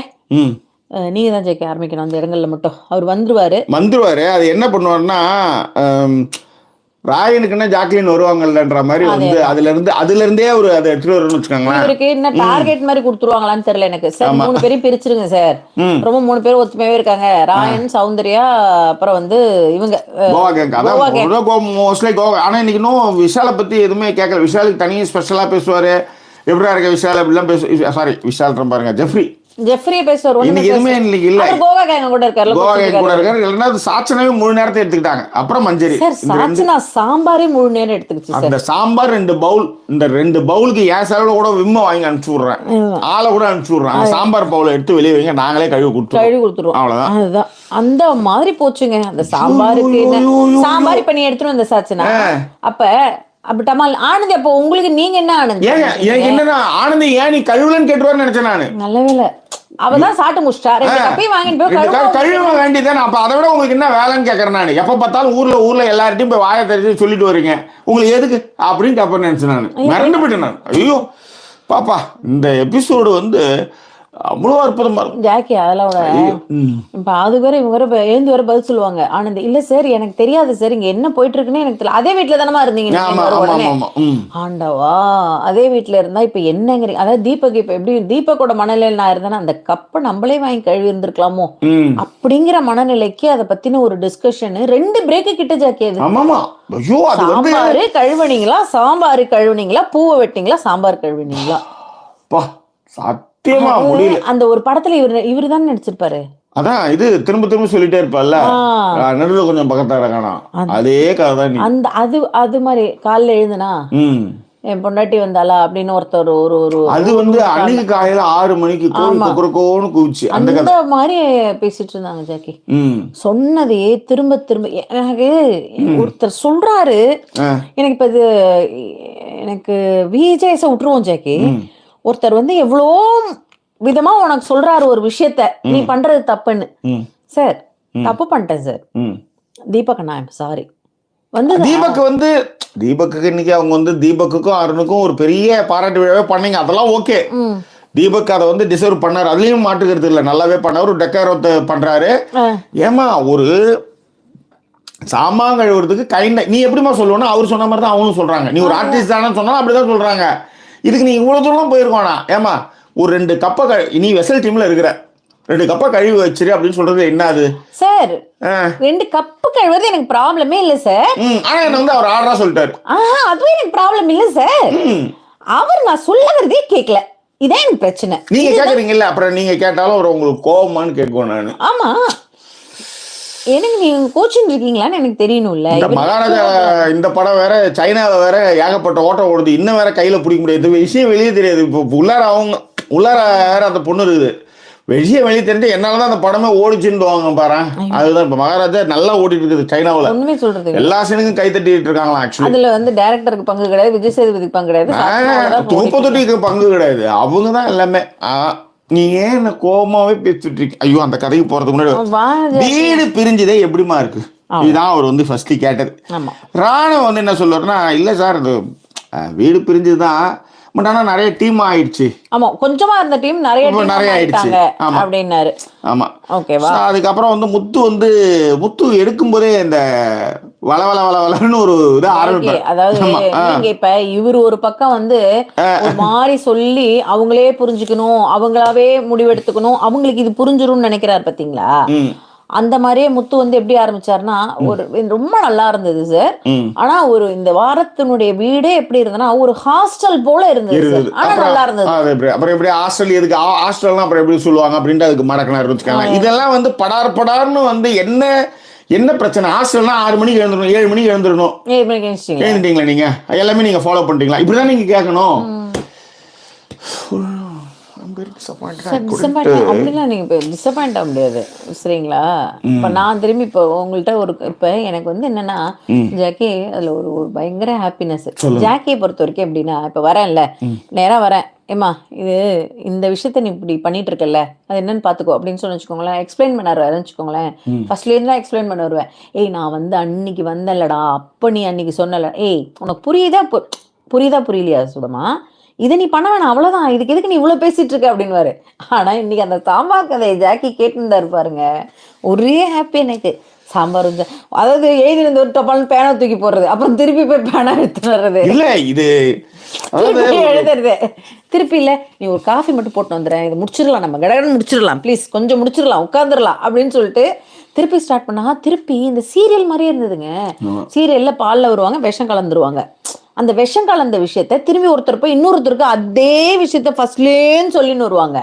நீங்க தான் ஜாக்கி ஆரம்பிக்கணும் அந்த இடங்கள்ல மட்டும். அவர் வந்துருவாரு. அது என்ன பண்ணுவாருன்னா, ராயனுக்குன்னா ஜாக்லின் வருவாங்கன்ற மாதிரி வந்து அதுல இருந்தே ஒரு அதை எடுத்துட்டு வரணும்னு வச்சுக்கோங்களேன். இவருக்கு என்ன டார்கெட் மாதிரி கொடுத்துருவாங்களான்னு தெரியல எனக்கு. சார் 3 பேரையும் பிரிச்சிருங்க சார், ரொம்ப 3 பேர் ஒத்துமையாவே இருக்காங்க. ராயன், சௌந்தர்யா, அப்புறம் வந்து இவங்க மோஸ்ட்லி கோவா. ஆனா இன்னைக்கு இன்னும் விஷாலை பத்தி எதுவுமே கேட்கல. விஷாலுக்கு தனியாக ஸ்பெஷலா பேசுவாரு, எப்படியா இருக்க விஷால் அப்படிலாம் பேசு. சாரி விஷால் பாருங்க, ஜெஃப்ரி பேசுவார். எதுவுமே இன்னைக்கு இல்ல. கோவா கேங் கூட இருக்காரு. இல்லைன்னா சாச்சனாவே முழு நேரத்தை எடுத்துக்கிட்டாங்க. அப்புறம் மஞ்சரி சாம்பாரே முழு நேரம் எடுத்துக்கிச்சு. அந்த சாம்பார் 2 பவுல், இந்த 2 பவுலுக்கு ஏன் செலவுல கூட விம்ம வாங்கி அனுப்பிச்சு விடுறேன், ஆளை கூட அனுப்பிச்சு விடுறேன். அந்த சாம்பார் பவுல எடுத்து வெளியே வைங்க, நாங்களே கழுவி கொடுத்துருவோம். அவ்வளவுதான். அதுதான் அந்த மாதிரி போச்சுங்க அந்த சாம்பாருக்கு. சாம்பார் இப்ப நீ எடுத்துட்டு வந்த சாச்சனா அப்ப ஆனந்தி, அப்போ உங்களுக்கு நீங்க என்ன ஆனந்தி? எனக்கு என்னன்னா ஆனந்தி ஏன் நீ கழுவுலன்னு கேட்டுவான்னு நினைச்சேன் நானு. நல்ல வேலை அவதான் சாட்டு முடிச்சிட்டா. கழுவ வேண்டியதான். அப்ப அதை விட உங்களுக்கு என்ன வேலைன்னு கேட்கறேன் நான். எப்ப பார்த்தாலும் ஊர்ல எல்லார்ட்டையும் போய் வாயை தெரிஞ்சு சொல்லிட்டு வரீங்க, உங்களுக்கு எதுக்கு அப்படின்னு கேட்பேன்னு நினைச்சேன் நான். மறந்து போயிட்டேன் நான். ஐயோ பாப்பா இந்த எபிசோடு வந்து அவ்வளோ அற்புதமா இருக்கும் ஜாக்கி அதெல்லாம் இப்ப அது வேற இவங்க வேற எழுந்து வேற பதில் சொல்லுவாங்க. ஆனந்த் இல்ல சார் எனக்கு தெரியாது சார், இங்க என்ன போயிட்டு இருக்குன்னு எனக்கு தெரியல. அதே வீட்டுல தானமா இருந்தீங்க உடனே. ஆண்டவா, அதே வீட்டுல இருந்தா இப்ப என்னங்கிறீங்க? அதாவது தீபக் இப்ப எப்படி தீபக்கோட மனநிலையில் நான் இருந்தேன்னா அந்த கப்பை நம்மளே வாங்கி கழுவி இருந்திருக்கலாமோ அப்படிங்கிற மனநிலைக்கு அதை பத்தின ஒரு டிஸ்கஷன் 2 பிரேக்கு கிட்ட ஜாக்கி. அது சாம்பாரு கழுவுனீங்களா, சாம்பாரு கழுவுனீங்களா, பூவை வெட்டிங்களா, சாம்பார் கழுவுனீங்களா? சத்தியமா முடியல. அந்த ஒரு படத்துல இவரு தான் நடிச்சிருப்பாரு. அதான் இது திரும்ப திரும்ப சொல்லிட்டே இருப்பார்ல, நடுவில் கொஞ்சம் பக்கத்தார காணோம், அதே கதை தான். அந்த அது மாதிரி காலைல எழுதுனா என் பொண்டாட்டி வந்தாளா அப்படின்னு ஒருத்தர் ஒரு அது வந்து அன்னைக்கு காலையில 6 மணிக்கு கோன்னு கூச்சு அந்த மாதிரி பேசிட்டு இருந்தாங்க ஜாக்கி. சொன்னதே திரும்ப திரும்ப எனக்கு ஒருத்தர் சொல்றாரு. எனக்கு இப்ப இது எனக்கு விஜேஸ விட்டுருவோம் ஜாக்கி. ஒருத்தர் வந்து எவ்வளோ விதமா உனக்கு சொல்றாரு ஒரு விஷயத்த, நீ பண்றது தப்புன்னு. சார் தப்பு பண்ணிட்டேன் சார், தீபக் அண்ணா சாரி வந்து தீபக்கு இன்னைக்கு அவங்க வந்து தீபக்குக்கும் அருணுக்கும் ஒரு பெரிய பாராட்டு விழாவே பண்ணீங்க, அதெல்லாம் ஓகே. தீபக் அதை வந்து டிசர்வ் பண்ணாரு, அதுலயும் மாட்டுக்கிறது இல்லை, நல்லாவே பண்ணாரு, ஒரு டெக்கரத்தை பண்றாரு. ஏமா ஒரு சாமான் கழுவுறதுக்கு கைண்ட நீ எப்படிமா சொல்லுவோன்னா அவர் சொன்ன மாதிரி தான் அவங்களும் சொல்றாங்க. நீ ஒரு ஆர்டிஸ்ட் தானே சொன்னா அப்படிதான் சொல்றாங்க. இதுக்கு நீ இவ்வளவு தூரம் போயிருக்கோனா? ஏமா ஒரு 2 கப்பை நீ வெசல் டீம்ல இருக்கிற 2 கப்பை கழுவி வச்சிரு அப்படின்னு சொல்றது என்ன? அது சார் 2 கப்பு கழுவுறது எனக்கு ப்ராப்ளமே இல்ல சார். ஆனா என்ன வந்து அவர் ஆர்டரா சொல்லிட்டாரு. அதுவே எனக்கு ப்ராப்ளம் இல்ல சார். அவர் நான் சொல்லறதே கேட்கல, இதான் எனக்கு பிரச்சனை. நீங்க கேக்குறீங்கல்ல, அப்புறம் நீங்க கேட்டாலும் அவர் உங்களுக்கு கோவமான்னு கேட்குவோம் நானு. ஆமா, எனக்கு நீங்க கோச்சிங் இருக்கீங்களான்னு எனக்கு தெரியணும்ல. இந்த மகாராஜா இந்த படம் வேற, சைனாவை வேற ஏகப்பட்ட ஓட்டம் ஓடுது, இன்னும் வேற கையில பிடிக்க முடியாது, விஷயம் வெளியே தெரியாது. இப்போ உள்ளார வேற அந்த பொண்ணு இருக்குது, விஷயம் வெளியே தெரிஞ்சு என்னாலதான் அந்த படமே ஓடிச்சுன்னு பாரு. அதுதான் இப்ப மகாராஜா நல்லா ஓடிட்டு இருக்குது சைனாவில். உண்மை சொல்றது, எல்லா சீனுக்கும் கை தட்டிட்டு இருக்காங்களா. ஆக்சுவலி அதுல வந்து டைரக்டருக்கு பங்கு கிடையாது, விஜய் சேதுபதிக்கு பங்கு கிடையாது, தொகுப்பதொட்டிக்கு பங்கு கிடையாது, அவங்க தான் எல்லாமே. நீ ஏன் என்ன கோபமாவே பேசிட்டு இருக்கீங்க? ஐயோ அந்த கதைக்கு போறதுக்கு முன்னாடி வீடு பிரிஞ்சதே எப்படிமா இருக்கு, இதுதான் அவர் வந்து ஃபர்ஸ்ட் கேட்டது. ராணுவம் வந்து என்ன சொல்லுவாருன்னா, இல்ல சார் அது வீடு பிரிஞ்சுதான், பட் ஆனா நிறைய டீம் ஆயிடுச்சு. ஆமா, கொஞ்சமா இருந்த டீம் நிறைய ஆயிடுச்சு அப்படின்னாரு. ஆமா, ஓகேவா. அதுக்கப்புறம் வந்து முத்து எடுக்கும் போதே இந்த வளன்னு ஒரு இது ஆரம்பிப்பாரு. அதாவது நீங்க இப்ப இவரு ஒரு பக்கம் வந்து ஒரு மாதிரி சொல்லி அவங்களே புரிஞ்சுக்கணும், அவங்களாவே முடிவெடுத்துக்கணும், அவங்களுக்கு இது புரிஞ்சிரும்னு நினைக்கிறாரு பாத்தீங்களா. அந்த மாதிரியே முத்து வந்து எப்படி ஆரம்பிச்சாருன்னா, ஒரு ரொம்ப நல்லா இருந்தது சார். ஆனா ஒரு இந்த வாரத்தினுடைய வீடே எப்படி இருந்ததுன்னா ஒரு ஹாஸ்டல் போல இருந்தது, ஆனா நல்லா இருந்தது. அப்புறம் எப்படி ஹாஸ்டல், எதுக்கு ஹாஸ்டல்னா அப்புறம் எப்படி சொல்லுவாங்க அப்படின்ட்டு அதுக்கு மடக்கனா இருந்துச்சுக்காங்க. இதெல்லாம் வந்து படார்னு வந்து என்ன பிரச்சனை? ஹாஸ்டல்னா 6 மணிக்கு எழுந்துடணும், 7 மணிக்கு எழுந்துடணும். எழுந்துட்டீங்களா நீங்க? எல்லாமே நீங்க ஃபாலோ பண்ணிட்டீங்களா? இப்படிதான் நீங்க கேட்கணும். அப்படிலாம் நீங்க இப்ப டிசப்பாயிண்ட் ஆக முடியாது, சரிங்களா. இப்ப நான் திரும்பி இப்ப உங்கள்கிட்ட இப்ப எனக்கு வந்து என்னன்னா ஜாக்கி, அதுல ஒரு பயங்கர ஹாப்பினஸ். ஜாக்கியை பொறுத்த வரைக்கும் எப்படின்னா, இப்ப வரேன்ல, நேரா வரேன், ஏமா இது இந்த விஷயத்த நீ இப்படி பண்ணிட்டு இருக்கல, அது என்னன்னு பாத்துக்கோ அப்படின்னு சொல்லி வச்சுக்கோங்களேன். எக்ஸ்பிளைன் பண்ண வச்சுக்கோங்களேன், ஃபர்ஸ்ட்ல இருந்தா எக்ஸ்பிளைன் பண்ண வருவேன். ஏய் நான் வந்து அன்னைக்கு வந்தலடா, அப்ப நீ அன்னைக்கு சொன்னல, ஏய் உனக்கு புரியுதா புரியலையா சுடமா, இதை நீ பண்ண வேணாம், அவ்வளவுதான், இதுக்கு எதுக்கு நீ இவ்வளவு பேசிட்டு இருக்க அப்படின்னுவாரு. ஆனா இன்னைக்கு அந்த சாம்பார் கதையை ஜாக்கி கேட்டுருந்தாரு பாருங்க, ஒரே ஹாப்பி எனக்கு. சாம்பார் அதாவது எழுதிருந்த ஒரு டப்பால் பேனா தூக்கி போடுறது, அப்புறம் திருப்பி போய் பேனா எடுத்து வர்றது, இல்ல இது எழுதுறது திருப்பி. இல்ல நீ ஒரு காஃபி மட்டும் போட்டு வந்துடுறேன், இது முடிச்சிடலாம், நம்ம கடகடன்னு முடிச்சிடலாம், ப்ளீஸ் கொஞ்சம் முடிச்சிடலாம், உட்காந்துடலாம் அப்படின்னு சொல்லிட்டு திருப்பி ஸ்டார்ட் பண்ணா, திருப்பி இந்த சீரியல் மாதிரியே இருந்ததுங்க. சீரியல்ல பால்ல வருவாங்க, விஷம் கலந்துருவாங்க, அந்த விஷம் கலந்த விஷயத்த திரும்பி ஒருத்தர் போய் இன்னொருத்தருக்கு அதே விஷயத்த ஃபர்ஸ்ட்லேன்னு சொல்லின்னு வருவாங்க.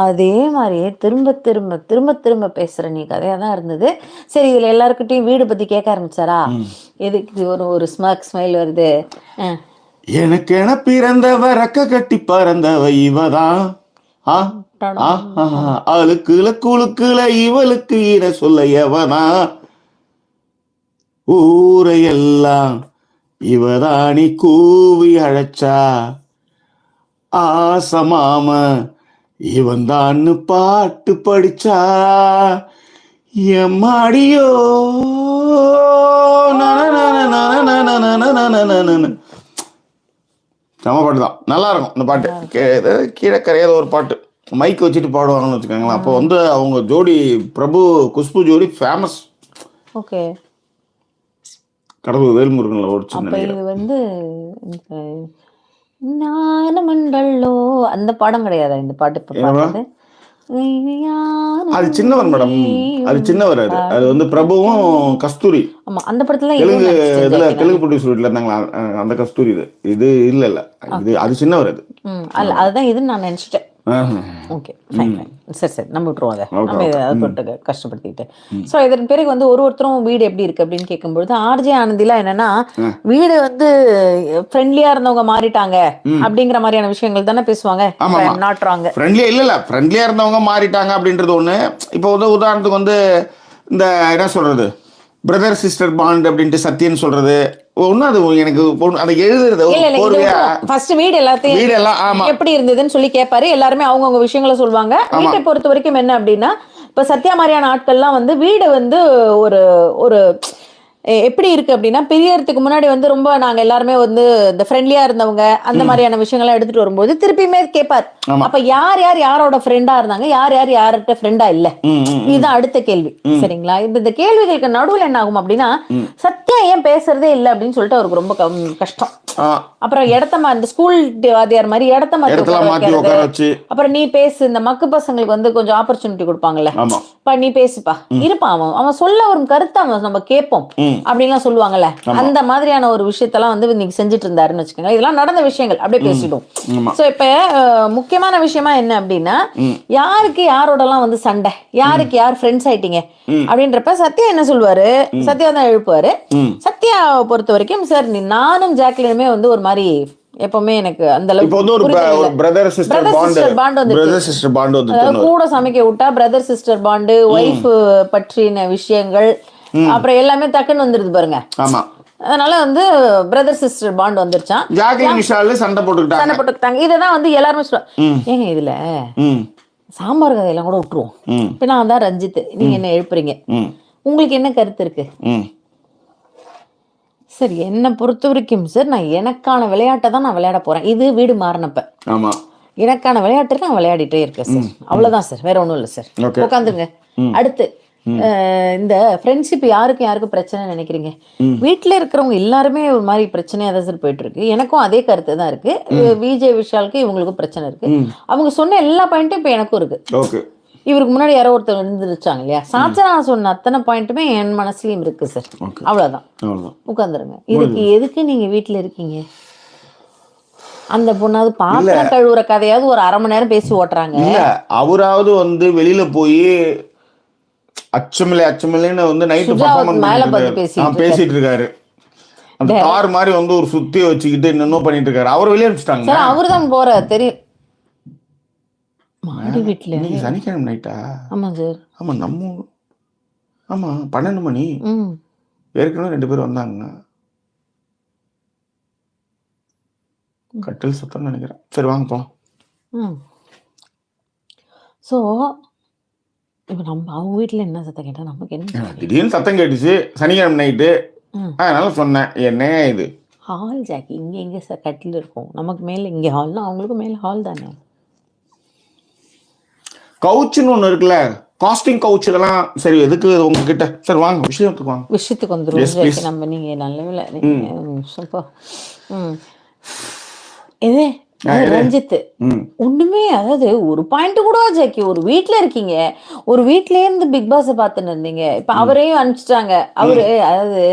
அதே மாதிரியே திரும்ப திரும்ப திரும்ப திரும்ப பேசுற நீ கதையா தான் இருந்தது. சரி, இதுல எல்லாருக்கிட்டையும் வீடு பத்தி கேட்க ஆரம்பிச்சாரா, எதுக்கு ஒரு ஸ்மைல் வருது. எனக்கு என பிறந்தவ ரெக்க கட்டி பறந்தவ இவதான், குழுக்குல இவளுக்கு இன சொல்ல எவனா, ஊரையெல்லாம் இவதானி கூவி அழைச்சா, ஆசமாம இவன் தான் பாட்டு படிச்சா, எம்மாடியோ நம்ம பாட்டு தான் நல்லா இருக்கும் இந்த பாட்டு. கீழே கரையாத ஒரு பாட்டு மைக் வச்சுட்டு பாடுவாங்கன்னு வச்சுக்கோங்களேன். அப்போ வந்து அவங்க ஜோடி பிரபு குஷ்பு ஜோடி ஃபேமஸ். ஓகே. கடவுள் வேல்முருகன்ல ஓடிச்சு. அப்ப இது வந்து ஞானமண்டலோ அந்த பாடம் கிடையாதா இந்த பாட்டு இப்ப பாடுறது? அது சின்னவர் மேடம், அது சின்னவர். அது வந்து பிரபுவும் கஸ்தூரி. ஆமா அந்த படத்துல தெலுங்கு இதுல தெலுங்கு ப்ரொடியூசர் வீட்டுல இருந்தாங்களா அந்த கஸ்தூரி. இது இல்ல இது அது சின்னவர். அது அல்ல அதுதான் இதுன்னு நான் நினைச்சிட்டேன். ஓகே ஃபைன் ஃபைன் சரி சரி நம்ம விட்டுருவோம் அதை. நம்ம இதை அதை போட்டு கஷ்டப்படுத்திக்கிட்டு. ஸோ இதன் பிறகு வந்து ஒருத்தரும் வீடு எப்படி இருக்கு அப்படின்னு கேட்கும்பொழுது ஆர்ஜே ஆனந்திலாம் என்னன்னா வீடு வந்து ஃப்ரெண்ட்லியா இருந்தவங்க மாறிட்டாங்க அப்படிங்கிற மாதிரியான விஷயங்கள் தானே பேசுவாங்க. நாட்டுறாங்க ஃப்ரெண்ட்லியா இல்ல ஃப்ரெண்ட்லியா இருந்தவங்க மாறிட்டாங்க அப்படின்றது ஒண்ணு. இப்போ வந்து உதாரணத்துக்கு வந்து இந்த என்ன சொல்றது பிரதர் சிஸ்டர் பாண்ட் அப்படின்ட்டு சத்தியன்னு சொல்றது ஒன்னும் அது எனக்கு அதை எழுதுறது ஃபர்ஸ்ட் வீடு எல்லாத்தையும் எப்படி இருந்ததுன்னு சொல்லி கேட்பாரு. எல்லாருமே அவங்கவுங்க விஷயங்களை சொல்லுவாங்க. வீட்டை பொறுத்த வரைக்கும் என்ன அப்படின்னா இப்ப சத்யா மாதிரியான ஆட்கள்லாம் வந்து வீடு வந்து ஒரு ஒரு எப்படி இருக்கு அப்படின்னா பிரியறதுக்கு முன்னாடி வந்து ரொம்ப நாங்க எல்லாருமே வந்து இந்த ஃப்ரெண்ட்லியா இருந்தவங்க அந்த மாதிரியான விஷயங்கள்லாம் எடுத்துட்டு வரும்போது திருப்பியுமே கேட்பார். அப்ப யார் யார் யாரோட ஃப்ரெண்டா இருந்தாங்க, யார் யார் யார்கிட்ட ஃப்ரெண்டா இல்ல, இதுதான் அடுத்த கேள்வி. சரிங்களா? இப்ப இந்த கேள்விகளுக்கு நடுவில் என்ன ஆகும் அப்படின்னா சத்யா ஏன் பேசுறதே இல்லை அப்படின்னு சொல்லிட்டு அவருக்கு ரொம்ப கஷ்டம். அப்புறம் இந்த ஸ்கூல் வாத்தியார் மாதிரி இடத்த மாத்தி அப்புறம் நீ பேசு. இந்த மக்கு பசங்களுக்கு வந்து கொஞ்சம் ஆப்பர்ச்சுனிட்டி கொடுப்பாங்கல்ல, நீ பேசுப்பா இருப்பா அவன் சொல்ல ஒரு கருத்தை அவன் நம்ம கேட்போம் அப்படின்லாம் சொல்லுவாங்கல்ல. அந்த மாதிரியான ஒரு விஷயத்தெல்லாம் வந்து இன்னைக்கு செஞ்சுட்டு இருந்தாருன்னு வச்சுக்கோங்க. இதெல்லாம் நடந்த விஷயங்கள் அப்படியே பேசிடும். சோ இப்ப முக்கியமான விஷயமா என்ன அப்படின்னா யாருக்கு யாரோடலாம் வந்து சண்டை, யாருக்கு யார் ஃப்ரெண்ட்ஸ் ஆயிட்டீங்க அப்படின்றப்ப சத்யா என்ன சொல்லுவாரு, சத்யா தான் எழுப்புவாரு. சத்யா பொறுத்த வரைக்கும் சார் நானும் ஜாக்லினுமே வந்து ஒரு மாதிரி எப்பவுமே எனக்கு அந்த அளவுக்கு பிரதர் சிஸ்டர் பாண்ட் வந்து கூட சமைக்க விட்டா பிரதர் சிஸ்டர் பாண்டு, ஒய்ஃப் பற்றின விஷயங்கள் அப்புறம் எல்லாமே டக்குன்னு வந்துருது பாருங்க. ஆமா அதனால வந்து பிரதர் சிஸ்டர் பாண்ட் வந்துருச்சான். ஜாக்லின் விஷால் சண்டை போட்டுக்கிட்டாங்க. இததான் வந்து எல்லாருமே சொல்லுவாங்க ஏங்க இதுல சாம்பார் கதையெல்லாம் கூட விட்டுருவோம். இப்ப நான் தான் ரஞ்சித், நீங்க என்ன எழுப்புறீங்க, உங்களுக்கு என்ன கருத்து இருக்கு? சரி என்னை பொறுத்த வரைக்கும் சார் நான் எனக்கான விளையாட்டை தான் நான் விளையாட போறேன். இது வீடு மாறினப்ப எனக்கான விளையாட்டுக்கு நான் விளையாடிட்டே இருக்கேன் சார். அவ்வளவுதான் சார், வேற ஒண்ணும் இல்லை சார். உட்காந்துருங்க. அடுத்து இந்த ஃப்ரெண்ட்ஷிப் யாருக்கும் பிரச்சனை நினைக்கிறீங்க? வீட்டுல இருக்கிறவங்க எல்லாருமே ஒரு மாதிரி பிரச்சனையா தான் சார் போயிட்டு இருக்கு. எனக்கும் அதே கருத்து தான் இருக்கு. விஜய் விஷாலுக்கு இவங்களுக்கும் பிரச்சனை இருக்கு. அவங்க சொன்ன எல்லா பாயிண்ட்டும் இப்ப எனக்கும் இருக்கு. இவருக்கு முன்னாடி யாரோ ஒருத்தர் இருந்துருச்சாங்க இல்லையா, சாச்சனா சொன்ன அத்தனை பாயிண்ட்டுமே என் மனசுலயும் இருக்கு சார். அவ்வளவுதான், உட்காந்துருங்க. இதுக்கு எதுக்கு நீங்க வீட்டுல இருக்கீங்க? அந்த பொண்ணாவது பாத்திரம் கழுவுற கதையாவது ஒரு அரை மணி நேரம் பேசி ஓட்டுறாங்க. அவராவது வந்து வெளியில போய் அச்சமில்லைன்னு வந்து நைட்டு பேசிட்டு இருக்காரு. அந்த கார் மாதிரி வந்து ஒரு சுத்தி வச்சுக்கிட்டு இன்னும் பண்ணிட்டு இருக்காரு. அவர் வெளியே அனுப்பிச்சிட்டாங்க. அவரு தான் போற தெரியும் மாடி வீட்டுல. சனிக்கிழமை நைட்டா? ஆமா சார். ஆமா நம்ம ஆமா 12 மணி. ஏற்கனவே 2 பேர் வந்தாங்க. கட்டில் சத்தம் நினைக்கிறேன். சரி வாங்க போலாம். ஸோ இப்போ நம்ம அவங்க வீட்டில் என்ன சத்தம் கேட்டால் நமக்கு என்ன திடீர்னு சத்தம் கேட்டுச்சு சனிக்கிழமை நைட்டு. அதனால சொன்னேன் என்ன இது ஹால் ஜாக்கி இங்கே எங்கே சார் கட்டில் இருக்கும், நமக்கு மேலே இங்கே ஹால்னா அவங்களுக்கு மேலே ஹால் தானே. கவுச்சுன்னு ஒன்று இருக்குல்ல, காஸ்டிங் கவுச், இதெல்லாம் சரி எதுக்கு உங்ககிட்ட? சரி வாங்க விஷயத்துக்கு வந்துடும் நம்ம. நீங்கள் நல்ல சூப்பர். இது ரஞ்சித் ஒண்ணுமே, அதாவது ஒரு பாயிண்ட் கூட ஜாக்கி, ஒரு வீட்டுல இருக்கீங்க, ஒரு வீட்ல இருந்து பிக் பாஸ் பாத்துன்னு இருந்தீங்க, இப்ப அவரையும் அனுப்பிச்சிட்டாங்க. அவரு அதாவது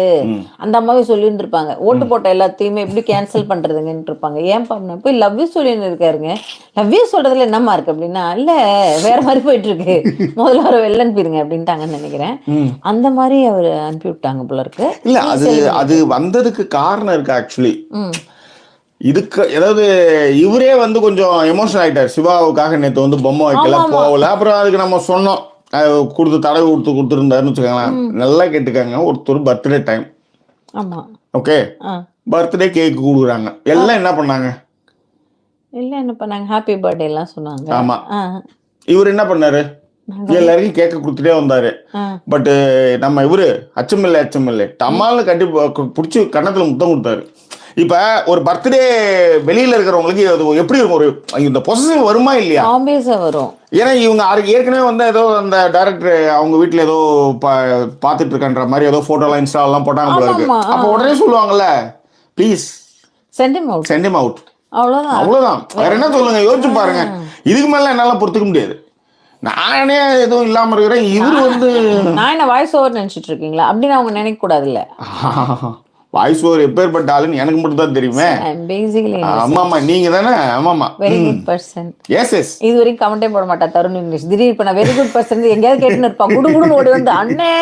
அந்த அம்மாவே சொல்லி இருந்திருப்பாங்க ஓட்டு போட்ட எல்லாத்தையுமே எப்படி கேன்சல் பண்றதுங்கன்னு இருப்பாங்க. ஏன் பண்ண போய் லவ் யூ சொல்லின்னு இருக்காருங்க. லவ் யூ சொல்றதுல என்னமா இருக்கு அப்படின்னா, இல்ல வேற மாதிரி போயிட்டு இருக்கு, முதல்ல அவரை வெளில அனுப்பிடுங்க அப்படின்ட்டாங்கன்னு நினைக்கிறேன். அந்த மாதிரி அவர் அனுப்பி விட்டாங்க போல இருக்கு. இல்ல அது வந்ததுக்கு காரணம் இருக்கு ஆக்சுவலி. இதுக்கு ஏதாவது இவரே வந்து கொஞ்சம் எமோஷனல் ஆகிட்டார். சிவாவுக்காக நேற்று வந்து பொம்மை வைக்கல போகல. அப்புறம் அதுக்கு நம்ம சொன்னோம், கொடுத்து தடவை கொடுத்துருந்தாருன்னு வச்சுக்கோங்களேன். நல்லா கேட்டுக்காங்க, ஒருத்தர் birthday time, okay, birthday cake கொடுக்குறாங்க. எல்லாம் என்ன பண்ணாங்க ஹாப்பி பர்த்டே எல்லாம் சொன்னாங்க. ஆமா, இவர் என்ன பண்ணாரு, எல்லாருக்கும் கேட்க கொடுத்துட்டே வந்தாரு. பட் நம்ம இவரு அச்சமில்லை டம்மால்னு கட்டி பிடிச்சி கன்னத்துல முத்தம் கொடுத்தாரு. இப்ப ஒரு பர்த்டே வெளியில இருக்கிறவங்களுக்கு அது எப்படி இருக்கும், ஒரு இந்த பொசசிவ் வருமா இல்லையா? ஆப்வியஸா வரும். ஏன்னா இவங்க ஏற்கனவே வந்து ஏதோ அந்த டைரக்டர் அவங்க வீட்டுல ஏதோ பாத்துட்டு இருக்கன்ற மாதிரி ஏதோ போட்டோலாம் இன்ஸ்டாலாம் போட்டாங்க போல இருக்கு. அப்ப உடனே சொல்லுவாங்கல்ல, please send him out, send him out. அவ்வளவுதான், அவ்வளவுதான். வேற என்ன சொல்லுங்க, யோசிச்சு பாருங்க. இதுக்கு மேல என்னால பொறுத்துக்க முடியாது. நானே எதுவும் இல்லாம இருக்கிறேன், இவரு வந்து நான் என்ன வாய்ஸ் ஓவர் நினைச்சிட்டு இருக்கீங்களா அப்படின்னு அவங்க நினைக்க கூடாது இல்ல. வாய்ஸ் ஓவர் எப்பேற்பட்ட ஆளுன்னு எனக்கு மட்டும் தான் தெரியுமே. பேசிக்கலி ஆமாமா, நீங்க தானே. ஆமாமா, very good person. Yes yes. இது வரைக்கும் கமெண்டே போட மாட்டா தருண் இங்கிலீஷ். திடீர்னு இப்ப நான் வெரி குட் பர்சன் எங்கேயாவது கேட்டுன்னு இருப்பா, குடுகுடுன்னு ஓடி வந்து அண்ணே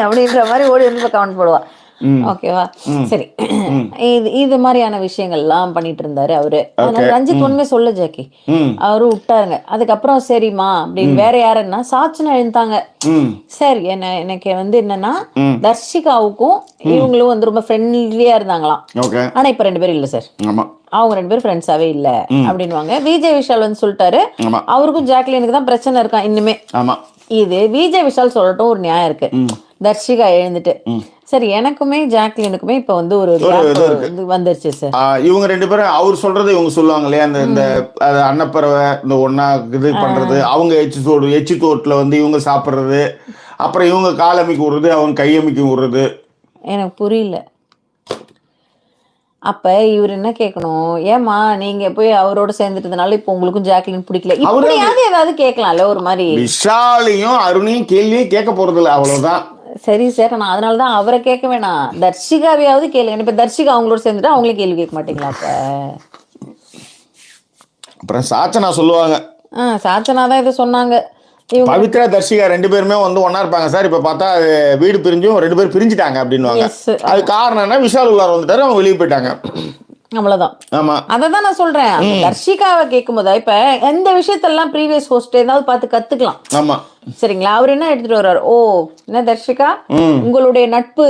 அப்படின்ற மாதிரி ஓடி வந்து கமெண்ட் போடுவா. ஓகேவா, சரி. இது மாதிரியான விஷயங்கள்லாம் பண்ணிட்டு இருந்தாரு அவரு. அதனால ரஞ்சித் ஒண்ணுமே சொல்ல ஜாக்கி, அவரு விட்டாருங்க. அதுக்கப்புறம் சரிம்மா அப்படின்னு வேற யாருன்னா சாச்சனா எழுந்தாங்க. சரி, எனக்கு வந்து என்னன்னா தர்ஷிகாவுக்கும் இவங்களும் வந்து ரொம்ப ஃப்ரெண்ட்லியா இருந்தாங்களாம். ஆனா இப்ப 2 பேரும் இல்ல சார், அவங்க 2 பேரும் ஃப்ரெண்ட்ஸாவே இல்ல அப்படின்வாங்க. விஜய் விஷால் வந்து சொல்லிட்டாரு அவருக்கும் ஜாக்லினுக்கு தான் பிரச்சனை இருக்கான் இன்னுமே. இது விஜய் விஷால் சொல்லட்டும், ஒரு நியாயம் இருக்கு. தர்ஷிகா எழுந்துட்டு சரி, எனக்குமே ஜாக்லினுக்குமே இப்ப வந்து ஒரு வந்துருச்சு சார். இவங்க 2 பேரும் அவர் சொல்றது இவங்க சொல்லுவாங்க இல்லையா, இந்த அன்னப்பறவை இந்த ஒன்னா இது பண்றது, அவங்க எச்சி தோட்டுல வந்து இவங்க சாப்பிடுறது, அப்புறம் இவங்க காலமைக்கு விடுறது, அவங்க கையமைக்கு விடுறது. எனக்கு புரியல. அப்ப இவர் என்ன கேட்கணும், ஏமா நீங்க போய் அவரோட சேர்ந்துட்டதுனால இப்ப உங்களுக்கும் ஜாக்லின் பிடிக்கல, இப்படியாவது ஏதாவது கேட்கலாம்ல. ஒரு மாதிரி விஷாலையும் அருணையும் கேள்வியே கேட்க போறது இல்லை, அவ்வளவுதான். சரி சார், நான் அதனாலதான் அவரை கேட்க வேணாம், தர்ஷிகாவையாவது கேளுங்க. இப்ப தர்ஷிகா அவங்களோட சேர்ந்துட்டு அவங்களே கேள்வி கேட்க மாட்டீங்களா? அப்புறம் சாச்சனா சொல்லுவாங்க, சாச்சனா தான் இதை சொன்னாங்க. பவித்ரா தர்ஷிகா 2 பேருமே வந்து ஒன்னா இருப்பாங்க சார், இப்ப பார்த்தா வீடு பிரிஞ்சும் 2 பேரும் பிரிஞ்சுட்டாங்க அப்படின்வாங்க. அது காரணம் என்ன, விஷால் உள்ளார வந்துட்டாரு, அவங்க வெளியே போயிட்டாங்க, அவ்வளவுதான். ஆமா, அததான் நான் சொல்றேன். தர்ஷிகாவை கேட்கும் போது இப்ப எந்த விஷயத்தெல்லாம் ப்ரீவியஸ் ஹோஸ்ட் ஏதாவது பார்த்து கத்துக்கலாம். ஆமா, சரிங்களா. அவர் என்ன எடுத்துட்டு வர்றாரு, ஓ என்ன தர்ஷிகா உங்களுடைய நட்பு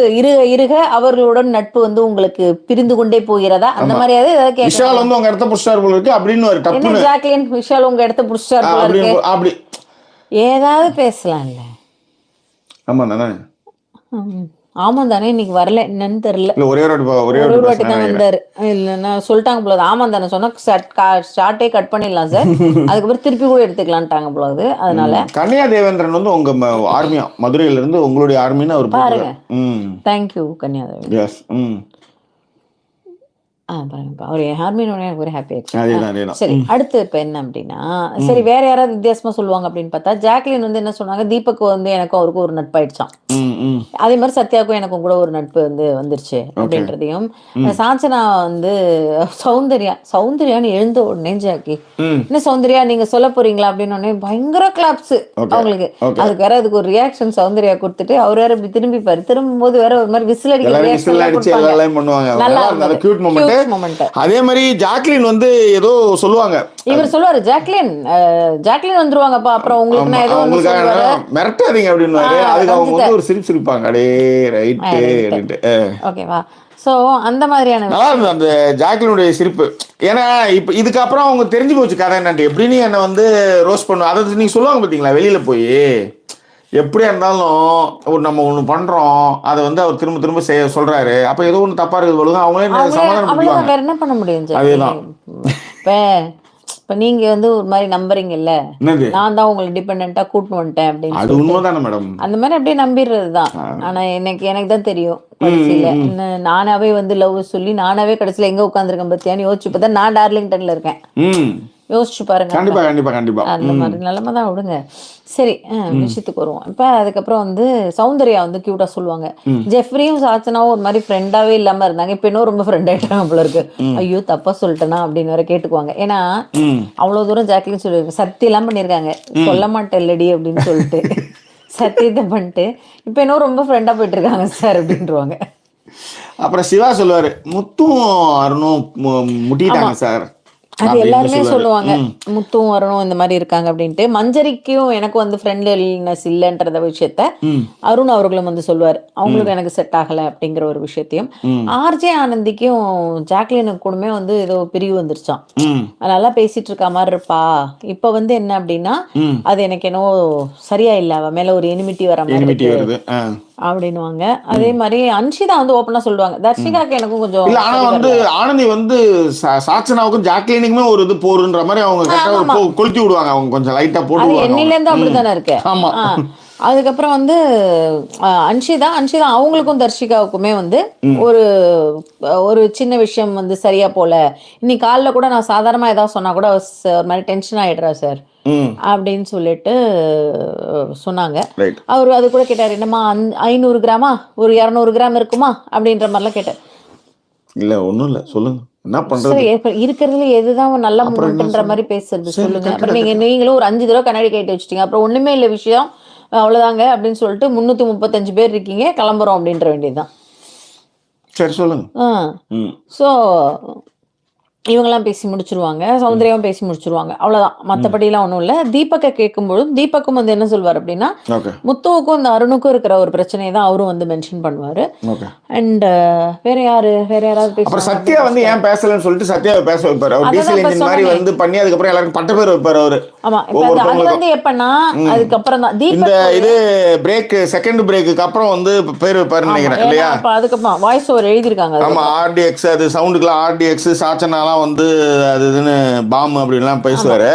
இருக அவர்களுடன் நட்பு வந்து உங்களுக்கு பிரிந்து கொண்டே போகிறதா, அந்த மாதிரியாவது ஏதாவது விஷால் வந்து உங்க இடத்த புடிச்சார் போல இருக்கு அப்படின்னு ஒரு என்ன ஜாக்லின் விஷால் உங்க இடத்த புடிச்சார் போல இருக்கு அப்படி ஏதாவது பேசலாம்ல. ஆமா தானே, ஆமா தானே, இன்னைக்கு வரல என்னன்னு தெரியல, ஒரே ஒரு வாட்டி தான் வந்தாரு. இல்லைன்னா சொல்லிட்டாங்க போல, ஆமா தானே சொன்னா ஸ்டார்ட்டே கட் பண்ணிடலாம் சார், அதுக்கப்புறம் திருப்பி கூட எடுத்துக்கலான்ட்டாங்க போல. அதனால கன்யா தேவேந்திரன் வந்து உங்க ஆர்மியா, மதுரையில இருந்து உங்களுடைய ஆர்மின்னு அவர் பாருங்க. தேங்க்யூ கன்யா தேவேந்திரன். அவர் ஆர்மியோட எனக்கு ஒரு ஹாப்பி ஆயிடுச்சு. சரி, அடுத்து இப்ப என்ன அப்படின்னா, சரி வேற யாராவது வித்தியாசமா சொல்லுவாங்க அப்படின்னு பார்த்தா, ஜாக்லின் வந்து என்ன சொன்னாங்க, தீபக் வந்து எனக்கும் அவருக்கும் ஒரு நட்பாயிடுச்சான், அதே மாதிரி சத்யாவுக்கும் எனக்கும் கூட ஒரு நட்பு வந்து வந்துருச்சு அப்படின்றதையும். சாஞ்சனா வந்து சௌந்தர்யான்னு எழுந்த உடனே ஜாக்கி என்ன சௌந்தர்யா நீங்க சொல்ல போறீங்களா அப்படின்னு உடனே பயங்கர கிளாப்ஸ் அவங்களுக்கு. அதுக்கு வேற அதுக்கு ஒரு ரியாக்ஷன் சௌந்தர்யா கொடுத்துட்டு அவர் வேற இப்படி திரும்பிப்பாரு, திரும்பும் போது வேற ஒரு மாதிரி விசில் அடிக்க நல்லா இருந்தது. அதே மாதிரி ஜாக்லின் வந்து ஏதோ சொல்லுவாங்க, இவர் சொல்லுவாரு ஜாக்லின் வந்துருவாங்கப்பா, அப்புறம் உங்களுக்கு நான் ஏதோ மிரட்டாதீங்க அப்படின்னு, அதுக்கு அவங்க வந்து ஒரு சிரிப்பு சிரிப்பாங்க, அடே ரைட் ஓகேவா. சோ அந்த மாதிரியான நல்லா இருந்தது அந்த ஜாக்லினுடைய சிரிப்பு. ஏன்னா இப்ப இதுக்கப்புறம் அவங்க தெரிஞ்சு போச்சு கதை என்னன்ட்டு, எப்படின்னு என்ன வந்து ரோஸ்ட் பண்ணுவோம், அதை நீங்க சொல்லுவாங்க பாத்தீங்களா, வெளியில போய் எப்படியா இருந்தாலும் நம்ம ஒண்ணு பண்றோம், அதை வந்து அவர் திரும்ப திரும்ப சொல்றாரு, அப்ப ஏதோ ஒண்ணு தப்பா இருக்குது பொழுது அவங்களே சமாதானம் வேற என்ன பண்ண முடியும். அதேதான் இப்ப நீங்க வந்து ஒரு மாதிரி நம்புறீங்க இல்ல, நான் தான் உங்களை டிபெண்டா கூட்டு வந்துட்டேன் அப்படின்னு, அது உண்மைதானே மேடம், அந்த மாதிரி அப்படியே நம்பிடுறதுதான். ஆனா எனக்கு தான் தெரியும் கடைசியில நானாவே வந்து லவ் சொல்லி நானாவே கடைசியில எங்க உட்காந்துருக்கேன் பத்தியான்னு யோசிச்சு பார்த்தா நான் டார்லிங்டன்ல இருக்கேன். யோசிச்சு பாருங்க. கண்டிப்பா கண்டிப்பா கண்டிப்பா அந்த மாதிரி நிலைமை தான். விடுங்க. சரி, விஷயத்துக்கு வருவோம். இப்ப அதுக்கப்புறம் வந்து சௌந்தர்யா வந்து கியூட்டா சொல்லுவாங்க, ஜெஃப்ரியும் சாச்சனாவும் ஒரு மாதிரி ஃப்ரெண்டாவே இல்லாம இருந்தாங்க, இப்ப இன்னும் ரொம்ப ஃப்ரெண்ட் ஆயிட்டாங்க போல இருக்கு. ஐயோ தப்பா சொல்லிட்டேனா அப்படின்னு வேற கேட்டுக்குவாங்க. ஏன்னா அவ்வளவு தூரம் ஜாக்லின் சொல்லிருக்கு, சத்தியம் எல்லாம் பண்ணிருக்காங்க, சொல்ல மாட்டேன் இல்லடி அப்படின்னு சொல்லிட்டு சத்தியத்தை பண்ணிட்டு இப்ப இன்னும் ரொம்ப ஃப்ரெண்டா போயிட்டு இருக்காங்க சார் அப்படின்றாங்க. அப்புறம் சிவா சொல்லுவாரு, முத்தும் அருணும் முட்டிட்டாங்க சார், அது எல்லாருமே சொல்லுவாங்க, முத்தும் வரணும் இந்த மாதிரி இருக்காங்க அப்படின்ட்டு. மஞ்சரிக்கும் எனக்கு வந்து ஃப்ரெண்ட்லினஸ் இல்லைன்றத விஷயத்த அருண் அவர்களும் வந்து சொல்லுவார், அவங்களுக்கு எனக்கு செட் ஆகல அப்படிங்கிற ஒரு விஷயத்தையும். ஆர்ஜே ஆனந்திக்கும் ஜாக்லினுக்கு கூடமே வந்து ஏதோ பிரிவு வந்துருச்சான், நல்லா பேசிட்டு இருக்க மாதிரி இருப்பா, இப்ப வந்து என்ன அப்படின்னா அது எனக்கு என்னவோ சரியா இல்ல, அவ மேல ஒரு எனிமிட்டி வர மாதிரி அப்படின்னுவாங்க. அதே மாதிரி அன்ஷிதா வந்து ஓப்பனா சொல்லுவாங்க, தர்ஷிகாக்கு எனக்கும் கொஞ்சம் இல்ல ஆனா வந்து ஆனந்தி வந்து சாச்சனாவுக்கும் ஜாக்லினுக்குமே ஒரு இது போருன்ற மாதிரி அவங்க கரெக்டா கொளுத்தி விடுவாங்க, அவங்க கொஞ்சம் லைட்டா போட்டு அது விடுவாங்க. என்னில இருந்து அப்படித்தானே இருக்கு. ஆமா. அதுக்கப்புறம் வந்து அன்ஷிதா அவங்களுக்கும் தர்ஷிகாவுக்குமே வந்து ஒரு ஒரு சின்ன விஷயம் வந்து சரியா போல, இன்னைக்கு காலைல கூட நான் சாதாரணமா ஏதாவது சொன்னா கூட மாதிரி டென்ஷன் ஆயிடுறா சார் அப்படின்னு சொல்லிட்டு சொன்னாங்க. அவர் அது கூட கேட்டார், என்னம்மா 500 கிராமா ஒரு 200 கிராம் இருக்குமா அப்படின்ற மாதிரிலாம் கேட்டார். இல்ல ஒண்ணும் இல்ல, சொல்லுங்க என்ன பண்றது, இருக்கிறதுல எதுதான் நல்ல மூமெண்ட்ன்ற மாதிரி பேசுறது சொல்லுங்க. அப்புறம் நீங்களும் ஒரு 5 தடவை கண்ணாடி கேட்டு வச்சிட்டீங்க, அப்புறம் ஒண்ணுமே இல்ல விஷயம் அவ்வளவுதாங்க அப்படின்னு சொல்லிட்டு 335 பேர் இருக்கீங்க, கிளம்புறோம் அப்படின்ற வேண்டியதுதான். சரி சொல்லுங்க. ஸோ இவங்கெல்லாம் பேசி முடிச்சிருவாங்க, சௌந்தர்யாவும் பேசி முடிச்சிருவாங்க, அவ்வளவுதான். மற்றபடிலாம் ஒன்றும் இல்லை. தீபக்கை கேட்கும்போது தீபக்கும் வந்து என்ன சொல்வார் அப்படின்னா, முத்துவுக்கும் இந்த அருணுக்கும் இருக்கிற ஒரு பிரச்சனையை தான் அவரும் வந்து மென்ஷன் பண்ணுவாரு. அண்ட் வேற யாராவது பேசுவாங்க. சத்யா வந்து ஏன் பேசலன்னு சொல்லிட்டு சத்யாவை பேச வைப்பாரு. அவர் டீசல் இன்ஜின் மாதிரி வந்து பண்ணி அதுக்கப்புறம் எல்லாருக்கும் பட்ட பேர் வைப்பாரு அவரு. ஆமா, அது வந்து எப்பன்னா அதுக்கப்புறம் தான் இந்த இது பிரேக் செகண்ட் பிரேக்குக்கு அப்புறம் வந்து பேர் வைப்பாருன்னு நினைக்கிறேன் இல்லையா. அதுக்கப்புறம் வாய்ஸ் ஓவர் எழுதிருக்காங்க. ஆமா, ஆர்டிஎக்ஸ் அது சவுண்டுக்குலாம் ஆர்டிஎக்ஸ் சாச்சனா வந்து அது இதுன்னு பாம் அப்படின்லாம் பேசுவாரு.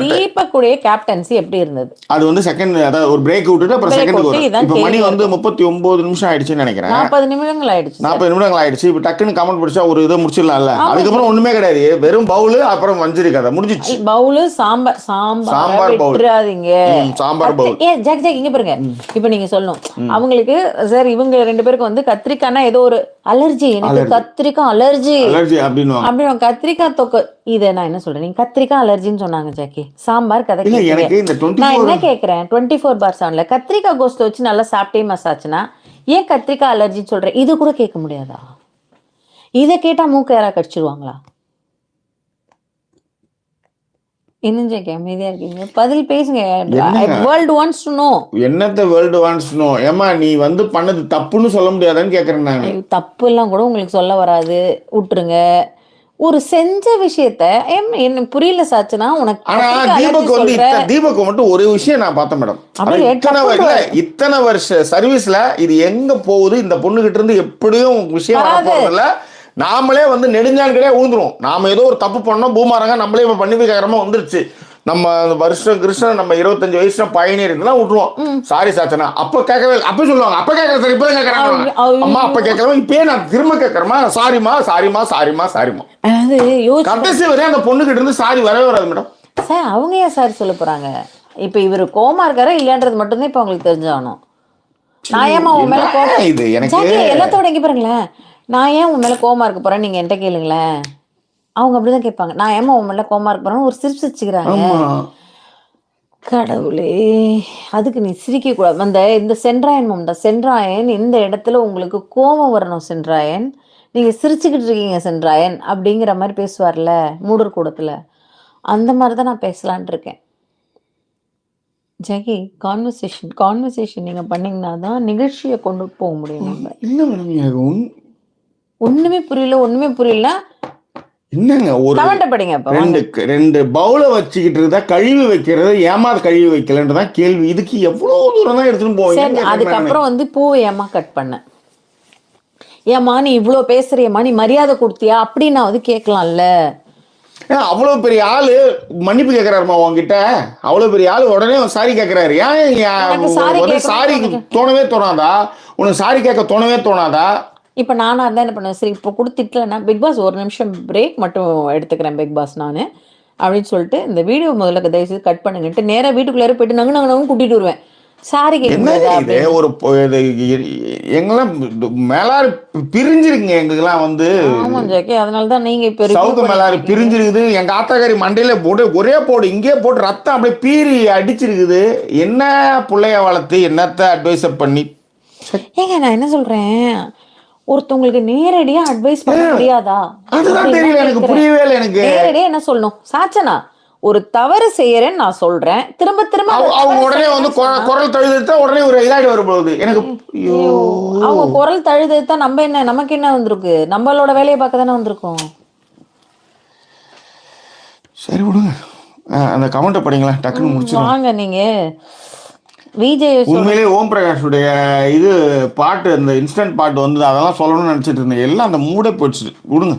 தீபக்குடைய கேப்டன்சி எப்படி இருந்தது? அது வந்து செகண்ட், அதாவது ஒரு பிரேக் விட்டுட்டு அப்புறம் செகண்ட் வரும். இப்போ மணி வந்து 39 நிமிஷம் ஆயிடுச்சுன்னு நினைக்கிறேன். 40 நிமிடங்கள் ஆயிடுச்சு. 40 நிமிடங்கள் ஆயிடுச்சு. இப்போ டக்குன்னு கமெண்ட் பிடிச்சா ஒரு இதை முடிச்சிடலாம்ல. அதுக்கப்புறம் ஒண்ணுமே கிடையாது, வெறும் பவுல் அப்புறம் மஞ்சரி கதை முடிஞ்சிச்சு. பவுல் சாம்பார் விட்டுறாதீங்க, சாம்பார் பவுல். ஜாக் இங்க பாருங்க. இப்போ நீங்க சொல்லணும் அவங்களுக்கு, சார் இவங்க 2 பேருக்கு வந்து கத்திரிக்காய்னா ஏதோ ஒரு அலர்ஜி, எனக்கு கத்திரிக்காய் அலர்ஜி அப்படின்னு கத்திரிக்காய் தொக்கு. இதை நான் என்ன சொல்றேன், நீங்க கத்திரிக்காய் அலர்ஜின்னு சொன்னாங்க ஜாக்கி, சாம்பார் கதை. நான் என்ன கேட்கறேன், 24/7 கத்திரிக்காய் கோஸ்ட் வச்சு நல்லா சாப்பிட்டே மசாச்சுன்னா ஏன் கத்திரிக்காய் அலர்ஜின்னு சொல்றேன்? இது கூட கேட்க முடியாதா? இதை கேட்டா மூக்க யாரா கடிச்சிருவாங்களா? என்ன ஜாக்கி அமைதியா இருக்கீங்க, பதில் பேசுங்க. World wants to know. என்னத்த வேர்ல்ட் வாண்ட்ஸ் டு நோ? ஏமா நீ வந்து பண்ணது தப்புன்னு சொல்ல முடியாதான்னு கேக்குறேன் நான். தப்பு எல்லாம் கூட உங்களுக்கு சொல்ல வராது, விட்டுருங்க. ஒரு செஞ்ச விஷயத்த என்ன புரியல சாச்சுனா உனக்கு. ஆனா தீபக் மட்டும் ஒரு விஷயம் நான் பார்த்தேன் மேடம், இத்தனை வருஷ சர்வீஸ்ல இது எங்க போகுது, இந்த பொண்ணு கிட்ட இருந்து எப்படியும் விஷயம் வரப்போறதில்ல. நாமளே வந்து நெடுஞ்சான் கிடையாது ஊந்துரும். நாம ஏதோ ஒரு தப்பு பண்ணோம், பூமாரங்க நம்மளே இப்ப பண்ணி வைக்கிறமா வந்துருச்சு. நம்ம வருஷம் கிருஷ்ணன் நம்ம 25 வயசுல பயணியர் இதெல்லாம் விட்டுருவோம். சாரி சாச்சனா அப்ப கேட்கவே, அப்ப சொல்லுவாங்க அப்ப கேட்கற சார் இப்ப கேட்கறாங்க. அம்மா அப்ப கேட்கலாம், இப்பயே நான் திரும்ப கேட்கறமா, சாரிமா சாரிமா சாரிமா சாரிமா. கடைசி வரையும் அந்த பொண்ணு கிட்ட இருந்து சாரி வரவே வராது மேடம். சார் அவங்க ஏன் சாரி சொல்ல போறாங்க? இப்ப இவரு கோமா இருக்காரா இல்லையான்றது மட்டும்தான் இப்ப உங்களுக்கு தெரிஞ்சாகணும். நான் ஏமா உன் மேல கோபம், இது எனக்கு எல்லாத்தோட இங்க பாருங்களேன், நான் ஏன் உன் மேல கோமா இருக்க போறேன் நீங்க என்கிட்ட கேளுங்களேன். அவங்க அப்படிதான் கேட்பாங்க, நான் ஏமா உன் மேல கோமா இருக்க போறேன்னு ஒரு சிரிப்பு சிரிச்சுக்கிறாங்க. கடவுளே, அதுக்கு நீ சிரிக்க கூடாது. இந்த சென்றாயன் மம்தா, சென்றாயன் இந்த இடத்துல உங்களுக்கு கோபம் வரணும் சென்றாயன், நீங்க சிரிச்சுக்கிட்டு இருக்கீங்க சென்றாயன் அப்படிங்கிற மாதிரி பேசுவார்ல மூடர் கூடத்துல, அந்த மாதிரிதான் நான் பேசலான் இருக்கேன். ஜெகி கான்வர்சேஷன் நீங்க பண்ணீங்கன்னா தான் நிகழ்ச்சியை கொண்டு போக முடியும். இல்ல மேடம், ஒண்ணுமே புரியல என்னங்க ஒரு ரெண்டு பவுல வச்சுக்கிட்டு இருந்தா கழுவி வைக்கிறது ஏமாத கழுவி வைக்கலன்றதான் கேள்வி. இதுக்கு எவ்வளவு தூரம் தான் எடுத்துன்னு போவீங்க? அதுக்கப்புறம் வந்து பூவை ஏமா கட் பண்ண, ஏமா நீ இவ்வளவு பேசுறியம்மா, நீ மரியாதை கொடுத்தியா அப்படின்னு நான் வந்து கேட்கலாம்ல. அவ்வளவு பெரிய ஆளு மன்னிப்பு கேட்கிறாருமா உங்ககிட்ட, அவ்வளவு பெரிய ஆளு உடனே சாரி கேட்கிறாரு. ஏன் சாரி தோணவே தோணாதா உனக்கு? சாரி கேட்க தோணவே தோணாதா? இப்போ நானாக இருந்தால் என்ன பண்ணுவேன், சரி இப்போ கொடுத்துட்டலன்னா பிக் பாஸ் ஒரு நிமிஷம் பிரேக் மட்டும் எடுத்துக்கிறேன் பிக் பாஸ் நான் அப்படின்னு சொல்லிட்டு இந்த வீடியோ முதல்ல தயவுசெய்து கட் பண்ணுங்கன்ட்டு நேராக வீட்டுக்குள்ளே போயிட்டு நாங்கள் கூட்டிகிட்டு வருவேன். சாரி கேட்க ஒரு எங்கெல்லாம் மேலாறு பிரிஞ்சிருக்குங்க எங்களுக்கெல்லாம் வந்து. ஆமாம் ஜாக்கி, அதனால தான் நீங்கள் இப்போ சவுக்கு மேலாறு பிரிஞ்சிருக்குது. எங்கள் ஆத்தாக்காரி மண்டையில் போட்டு ஒரே போடு இங்கே போட்டு ரத்தம் அப்படியே பீறி அடிச்சிருக்குது. என்ன பிள்ளைய வளர்த்து என்னத்தை அட்வைஸ் பண்ணி. ஏங்க நான் என்ன சொல்கிறேன், ஒருத்தவங்களுக்கு நேரடியா அட்வைஸ் பண்ண முடியாதா? அதுதான் தெரியல எனக்கு, புரியவே இல்லை எனக்கு. நேரடியா என்ன சொல்லணும், சாச்சனா ஒரு தவறு செய்யறேன்னு நான் சொல்றேன், திரும்ப அவங்க உடனே வந்து குரல் தழுதா உடனே ஒரு இதாடி வரும்போது எனக்கு அவங்க குரல் தழுதா நம்ம என்ன, நமக்கு என்ன வந்திருக்கு, நம்மளோட வேலையை பார்க்க தானே வந்திருக்கோம். சரி விடுங்க, அந்த கமெண்ட்டை படிங்களா டக்குன்னு முடிச்சு வாங்க. நீங்க விஜய் உண்மையிலேயே ஓம் பிரகாஷுடைய இது பாட்டு அந்த இன்ஸ்டன்ட் பாட்டு வந்து அதெல்லாம் சொல்லணும்னு நினைச்சிட்டு இருந்தேன், எல்லாம் அந்த மூடே போயிடுச்சு. விடுங்க,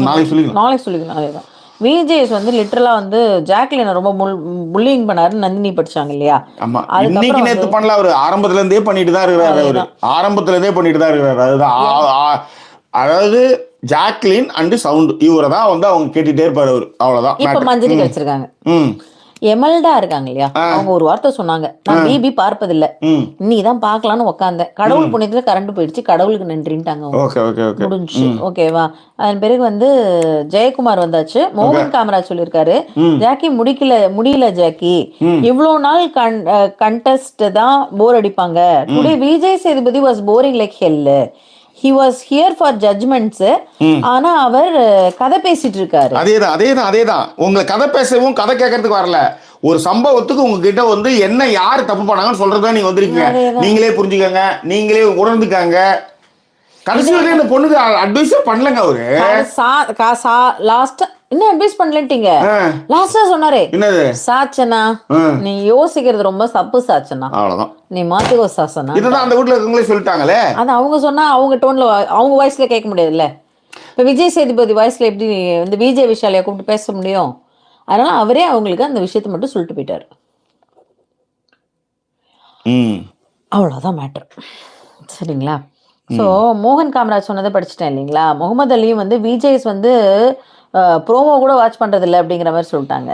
நாளைக்கு சொல்லிக்கலாம். அதேதான். விஜேஎஸ் வந்து லிட்டரலா வந்து ஜாக்லினை ரொம்ப புல்லிங் பண்ணாரு, நந்தினி படிச்சாங்க இல்லையா? ஆமா, இன்னைக்கு நேத்து பண்ணல, அவரு ஆரம்பத்துல இருந்தே பண்ணிட்டு தான் இருக்கிறாரு. அவரு ஆரம்பத்துல இருந்தே பண்ணிட்டு தான் இருக்கிறாரு. அதுதான், அதாவது ஜாக்லின் அண்ட் சவுண்ட் இவரை தான் வந்து அவங்க கேட்டுட்டே இருப்பாரு அவரு. அவ்வளவுதான். இப்ப மஞ்சரி வச்சிருக்காங்க. எமல்டா இருக்காங்க இல்லையா, அவங்க ஒரு வார்த்தை சொன்னாங்க, நான் பிபி பார்ப்பதில்லை, நீதான் பாக்கலாம்னு உட்காந்தேன், கடவுள் புண்ணியத்துல கரண்ட் போயிடுச்சு, கடவுளுக்கு நன்றின்ட்டாங்க. முடிஞ்சு. ஓகேவா? அதன் பிறகு வந்து ஜெயக்குமார் வந்தாச்சு. மோகன் காமராஜ் சொல்லியிருக்காரு, ஜாக்கி முடியல ஜாக்கி, இவ்வளவு நாள் கண்டஸ்ட் தான் போர் அடிப்பாங்க, today Vijay Sethupathi was boring like hell, he was here for judgments. ஆனா அவர் கதை பேசிட்டு இருக்காரு. அதேதான். உங்களை கதை பேசவும் கதை கேட்கறதுக்கு வரல, ஒரு சம்பவத்துக்கு உங்ககிட்ட வந்து என்ன யாரு தப்பு பண்ணாங்கன்னு சொல்றதா நீங்க வந்திருக்கீங்க. நீங்களே புரிஞ்சுக்கங்க, நீங்களே உணர்ந்துக்காங்க. கடைசி வரைக்கும் இந்த பொண்ணுக்கு அட்வைஸே பண்ணலங்க அவரு. லாஸ்ட் என்ன அட்வைஸ் பண்ணலட்டீங்க? லாஸ்டா சொன்னாரே, என்னது? சாச்சனா, நீ யோசிக்கிறது ரொம்ப தப்பு சாச்சனா, அவ்வளவுதான், நீ மாத்திக்கோ சாசனா. இதுதான் அந்த வீட்டுல இருக்கவங்களே சொல்லிட்டாங்களே. அது அவங்க சொன்னா அவங்க டோன்ல அவங்க வாய்ஸ்ல கேட்க முடியாதுல்ல. இப்ப விஜய் சேதுபதி வாய்ஸ்ல எப்படி வந்து விஜய் விஷாலியா கூப்பிட்டு பேச முடியும்? அதனால அவரே அவங்களுக்கு அந்த விஷயத்தை மட்டும் சொல்லிட்டு போயிட்டாரு. அவ்வளவுதான் மேட்டர். சரிங்களா? ஸோ மோகன் காமராஜ் சொன்னதை படிச்சுட்டேன் இல்லைங்களா? முகமது அலியும் வந்து விஜேஎஸ் வந்து ப்ரோமோ கூட வாட்ச் பண்றது இல்லை அப்படிங்கிற மாதிரி சொல்லிட்டாங்க.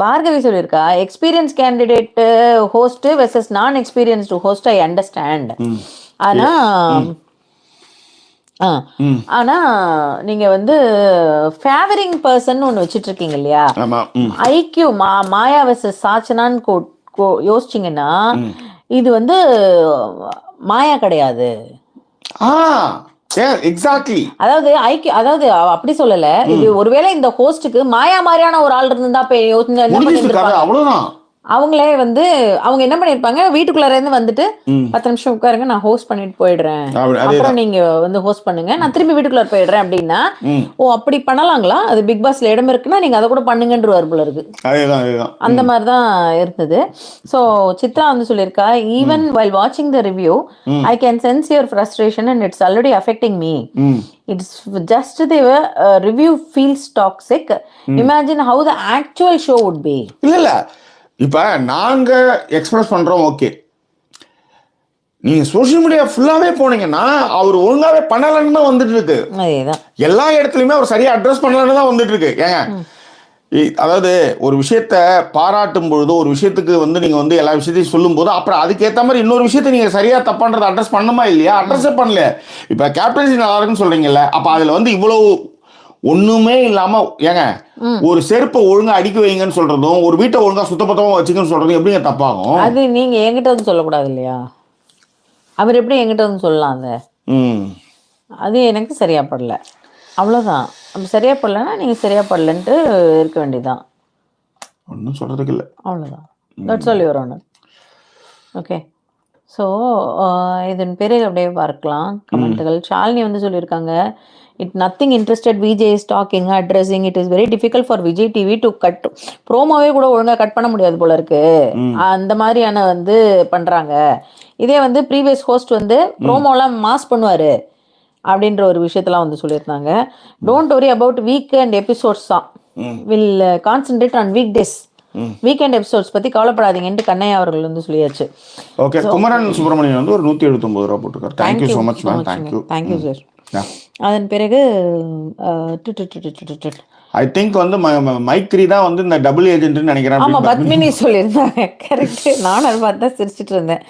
பார்கவி சொல்லியிருக்கா, எக்ஸ்பீரியன்ஸ் கேண்டிடேட் ஹோஸ்ட் வெர்சஸ் நான் எக்ஸ்பீரியன்ஸ்டு ஹோஸ்ட், ஐ அண்டர்ஸ்டாண்ட். ஆனா நீங்க வந்து ஃபேவரிங் பர்சன் ஒன்று வச்சுட்டு இருக்கீங்க இல்லையா? ஐக்கியூ மாயா வெர்சஸ் சாச்சனான்னு யோசிச்சிங்கன்னா இது வந்து மாயா கிடையாது. எக்ஸாக்ட்லி. அதாவது அப்படி சொல்லல, இது ஒருவேளை இந்த ஹோஸ்டுக்கு மாயா மாதிரியான ஒரு ஆள் இருந்தா அவ்வளவுதான். அவங்களே வந்து அவங்க என்ன பண்ணிருப்பாங்க, வீட்டுக்குள்ளார இருந்து வந்துட்டு 10 நிமிஷம் உட்காருங்க, நான் ஹோஸ்ட் பண்ணிட்டு போயிடுறேன், அப்புறம் நீங்க வந்து ஹோஸ்ட் பண்ணுங்க, நான் திரும்பி வீட்டுக்குள்ளார போயிடுறேன் அப்படின்னா, ஓ அப்படி பண்ணலாங்களா, அது பிக் பாஸ்ல இடம் இருக்குன்னா நீங்க அதை கூட பண்ணுங்கன்ற போல இருக்கு. அந்த மாதிரிதான் இருந்தது. சோ சித்ரா வந்து சொல்லியிருக்கா, ஈவன் வைல் வாட்சிங் the review I can sense your frustration and it's already affecting me. It's just the review feels toxic. Imagine how the actual show would be. இல்ல இப்போ நாங்கள் எக்ஸ்பிரஸ் பண்ணுறோம், ஓகே. நீங்கள் சோஷியல் மீடியா ஃபுல்லாகவே போனீங்கன்னா அவர் ஒழுங்காகவே பண்ணலன்னு தான் வந்துட்டு இருக்கு. எல்லா இடத்துலையுமே அவர் சரியாக அட்ரஸ் பண்ணலன்னு தான் வந்துட்டு இருக்கு. ஏங்க, அதாவது ஒரு விஷயத்த பாராட்டும் பொழுது, ஒரு விஷயத்துக்கு வந்து நீங்கள் வந்து எல்லா விஷயத்தையும் சொல்லும் போது, அப்புறம் அதுக்கேற்ற மாதிரி இன்னொரு விஷயத்த நீங்கள் சரியாக தப்பான்றதை அட்ரஸ் பண்ணணுமா இல்லையா? அட்ரஸே பண்ணல. இப்போ கேப்டன்சி நல்லா இருக்குன்னு சொல்கிறீங்கல்ல, அப்போ அதில் வந்து இவ்வளவு ஒண்ணுமே இல்லாம, ஏங்க ஒரு செருப்பை ஒழுங்கா அடிக்க வைங்கன்னு சொல்றதும், ஒரு வீட்டை ஒழுங்கா சுத்தபத்தமா வச்சுக்கன்னு சொல்றதும் எப்படிங்க தப்பாகும்? அது நீங்க என்கிட்ட வந்து சொல்லக்கூடாது இல்லையா? அவர் எப்படி என்கிட்ட வந்து சொல்லலாம்? அது எனக்கு சரியா படல, அவ்வளவுதான். அப்படி சரியா படலன்னா நீங்க சரியா படலன்ட்டு இருக்க வேண்டியதுதான், ஒன்றும் சொல்றதுக்கு இல்லை, அவ்வளவுதான். That's all your honour. Okay. So இதன் பிறகு அப்படியே பார்க்கலாம் கமெண்ட்டுகள். ஷாலினி வந்து சொல்லியிருக்காங்க, it nothing interested Vijay is talking addressing, it is very difficult for Vijay TV to cut. ப்ரோமோவே கூட ஒழுங்காக கட் பண்ண முடியாது போல இருக்கு, அந்த மாதிரியான வந்து பண்றாங்க. இதே வந்து ப்ரீவியஸ் ஹோஸ்ட் வந்து ப்ரோமோலாம் மாஸ் பண்ணுவாரு அப்படின்ற ஒரு விஷயத்தெல்லாம் வந்து சொல்லியிருந்தாங்க. Don't worry about weekend episodes தான், will concentrate on weekdays, weekend episodes பத்தி கவலைப்படாதீங்கன்னு கண்ணையா அவர்கள் வந்து சொல்லியாச்சு. ஓகே. குமரன் சுப்பிரமணியன் வந்து ஒரு 179 ரூபா போட்டுருக்காரு. Thank you so much ma'am. Thank you sir. அதன் பிறகு ஐ திங்க் வந்து மைக்ரி தான் வந்து இந்த டபுள் ஏஜென்ட்னு நினைக்கிறேன். ஆமா, பத்மினி சொல்லியிருந்தாங்க. கரெக்ட். நானும் அதை பார்த்து தான் சிரிச்சிட்டு இருந்தேன்.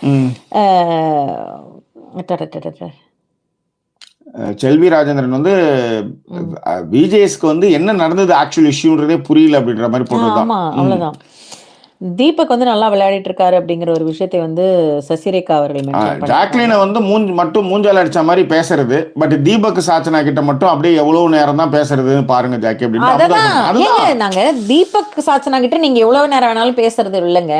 செல்வி ராஜேந்திரன் வந்து விஜேஎஸ்க்கு வந்து என்ன நடந்தது ஆக்சுவல் இஷ்யூன்றதே புரியல அப்படின்ற மாதிரி போட்டுருக்காங்க. ஆமா, அவ்வளவுதான். தீபக் வந்து நல்லா விளையாடிட்டு இருக்காரு அப்படிங்கிற ஒரு விஷயத்தை வந்து சசிரேகா அவர்கள் ஜாக்லினை வந்து மூஞ்சால அடிச்ச மாதிரி பேசுறது, பட் தீபக் சாச்சனா கிட்ட மட்டும் அப்படியே எவ்வளவு நேரம் தான் பேசுறது பாருங்க ஜாக்கி அப்படின்னு. நாங்க தீபக் சாச்சனா கிட்ட நீங்க எவ்வளவு நேரம் வேணாலும் பேசுறது இல்லைங்க,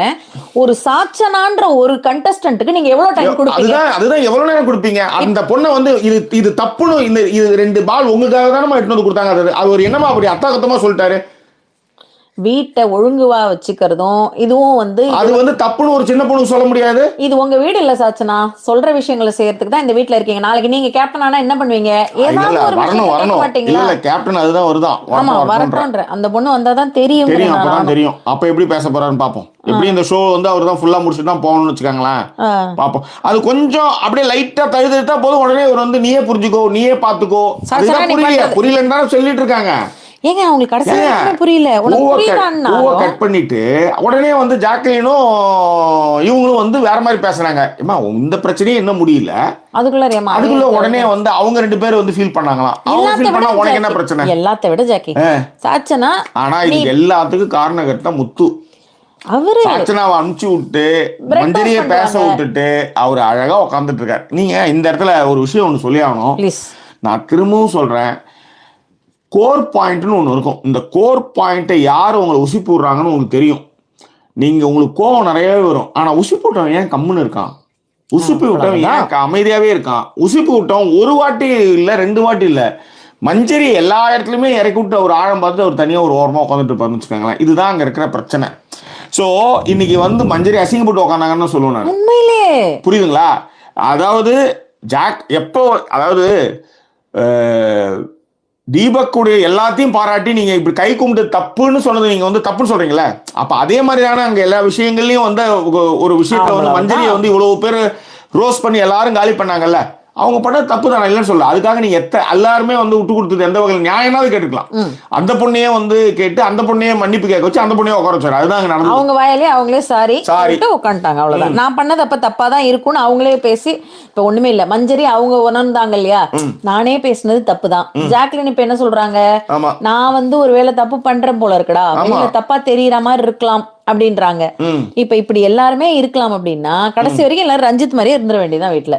ஒரு சாச்சனான்ற ஒரு கண்டஸ்டன்ட்டுக்கு நீங்க எவ்வளவு டைம் கொடுப்பீங்க? அதுதான் எவ்வளவு நேரம் கொடுப்பீங்க? அந்த பொண்ணை வந்து இது தப்புன்னு, இது 2 பால் உங்களுக்காக தானே எடுத்து வந்து கொடுத்தாங்க, அது ஒரு என்னமா அப்படி அத்தாகத்தமா சொல்லிட்டாரு. வீட்டை ஒழுங்குவா வச்சுக்கிறதும் இதுவும் வந்து அது வந்து தப்புன்னு ஒரு சின்ன பொண்ணு சொல்ல முடியாது. இது உங்க வீடு இல்ல சாச்சனா, சொல்ற விஷயங்களை செய்யறதுக்கு தான் இந்த வீட்டுல இருக்கீங்க. நாளைக்கு நீங்க கேப்டன் ஆனா என்ன பண்ணுவீங்க? ஏதாவது ஒரு விஷயம் கேட்க மாட்டீங்களா? இல்ல கேப்டன் அதுதான் வருதான். ஆமா வரட்டும்ன்ற அந்த பொண்ணு வந்தாதான் தெரியும். அப்பதான் தெரியும். அப்ப எப்படி பேச போறான்னு பாப்போம். எப்படி இந்த ஷோ வந்து அவர் தான் ஃபுல்லா முடிச்சுட்டு தான் போகணும்னு வச்சுக்காங்களேன், பாப்போம். அது கொஞ்சம் அப்படியே லைட்டா தழுதுட்டா போதும், உடனே ஒரு வந்து நீயே புரிஞ்சுக்கோ, நீயே பாத்துக்கோ. புரியலன்னு சொல்லிட்டு இருக்காங்க. ஏங்க அவங்களுக்கு கடைசி வரைக்கும் புரியல. கட் பண்ணிட்டு உடனே வந்து ஜாக்லினும் இவங்களும் வந்து வேற மாதிரி பேசுறாங்க. ஏமா இந்த பிரச்சனையே இன்னும் முடியல, அதுக்குள்ள உடனே வந்து அவங்க 2 பேரும் வந்து ஃபீல் பண்ணாங்களாம். அவங்க ஃபீல் பண்ணா உனக்கு என்ன பிரச்சனை? எல்லாத்தை விட ஜாக்கி சாச்சனா. ஆனா இது எல்லாத்துக்கும் காரணகர்த்தா முத்து. அவரு சாச்சனாவை அனுப்பிச்சு விட்டு மஞ்சரியை பேச விட்டுட்டு அவரு அழகா உட்காந்துட்டு இருக்காரு. நீங்க இந்த இடத்துல ஒரு விஷயம் ஒண்ணு சொல்லி ஆகணும். நான் திரும்பவும் சொல்றேன், கோர் பாயிண்ட்னு ஒன்று இருக்கும். இந்த கோர் பாயிண்ட்டை யார் உங்களை உசிப்பு விட்றாங்கன்னு உங்களுக்கு தெரியும். நீங்கள் உங்களுக்கு கோவம் நிறையவே வரும். ஆனால் உசிப்பு விட்டவன் ஏன் கம்முன்னு இருக்கான்? உசிப்பு விட்டவன் ஏன் அமைதியாகவே இருக்கான்? உசிப்பு விட்டவன் ஒரு வாட்டி இல்லை 2 வாட்டி இல்லை, மஞ்சரி எல்லா இடத்துலையுமே இறக்கி விட்டு ஒரு ஆழம் பார்த்து அவர் தனியாக ஒரு ஓரமாக உட்காந்துட்டு இருப்பாருன்னு வச்சுக்கோங்களேன். இதுதான் அங்கே இருக்கிற பிரச்சனை. ஸோ இன்னைக்கு வந்து மஞ்சரி அசிங்கப்பட்டு உட்காந்தாங்கன்னு சொல்லுவேன் நான். உண்மையிலே புரியுதுங்களா? அதாவது ஜாக் எப்போ, அதாவது தீபக்குடைய எல்லாத்தையும் பாராட்டி நீங்க இப்படி கை கும்பிட்டு தப்புன்னு சொன்னது நீங்க வந்து தப்புன்னு சொல்றீங்களே, அப்ப அதே மாதிரியான அங்க எல்லா விஷயங்கள்லயும் வந்து ஒரு விஷயத்த வந்து மஞ்சரியை வந்து இவ்வளவு பேர் ரோஸ் பண்ணி எல்லாரும் காலி பண்ணாங்கல்ல, அவங்க பண்ண தப்பு தான், இல்லைன்னு சொல்ல. அதுக்காக நீங்க எல்லாருமே வந்து விட்டு கொடுத்தது எந்த வகையில் நியாயமாவது கேட்டுக்கலாம். அந்த பொண்ணையே வந்து கேட்டு அந்த பொண்ணையே மன்னிப்பு கேட்க வச்சு அந்த பொண்ணையே உட்கார வச்சாரு. அதுதான் நடந்தது. அவங்க வாயிலே அவங்களே சாரி உட்காந்துட்டாங்க, அவ்வளவுதான். நான் பண்ணது அப்ப தப்பாதான் இருக்கும்னு அவங்களே பேசி இப்ப ஒண்ணுமே இல்ல. மஞ்சரி அவங்க உணர்ந்தாங்க இல்லையா, நானே பேசினது தப்பு தான். ஜாக்லின் இப்ப என்ன சொல்றாங்க, நான் வந்து ஒரு வேளை தப்பு பண்றேன் போல இருக்குடா, தப்பா தெரியற மாதிரி இருக்கலாம் அப்படின்றாங்க. இப்ப இப்படி எல்லாருமே இருக்கலாம் அப்படின்னா கடைசி வரைக்கும் எல்லாரும் ரஞ்சித் மாதிரியே இருந்துட வேண்டியதான் வீட்டுல.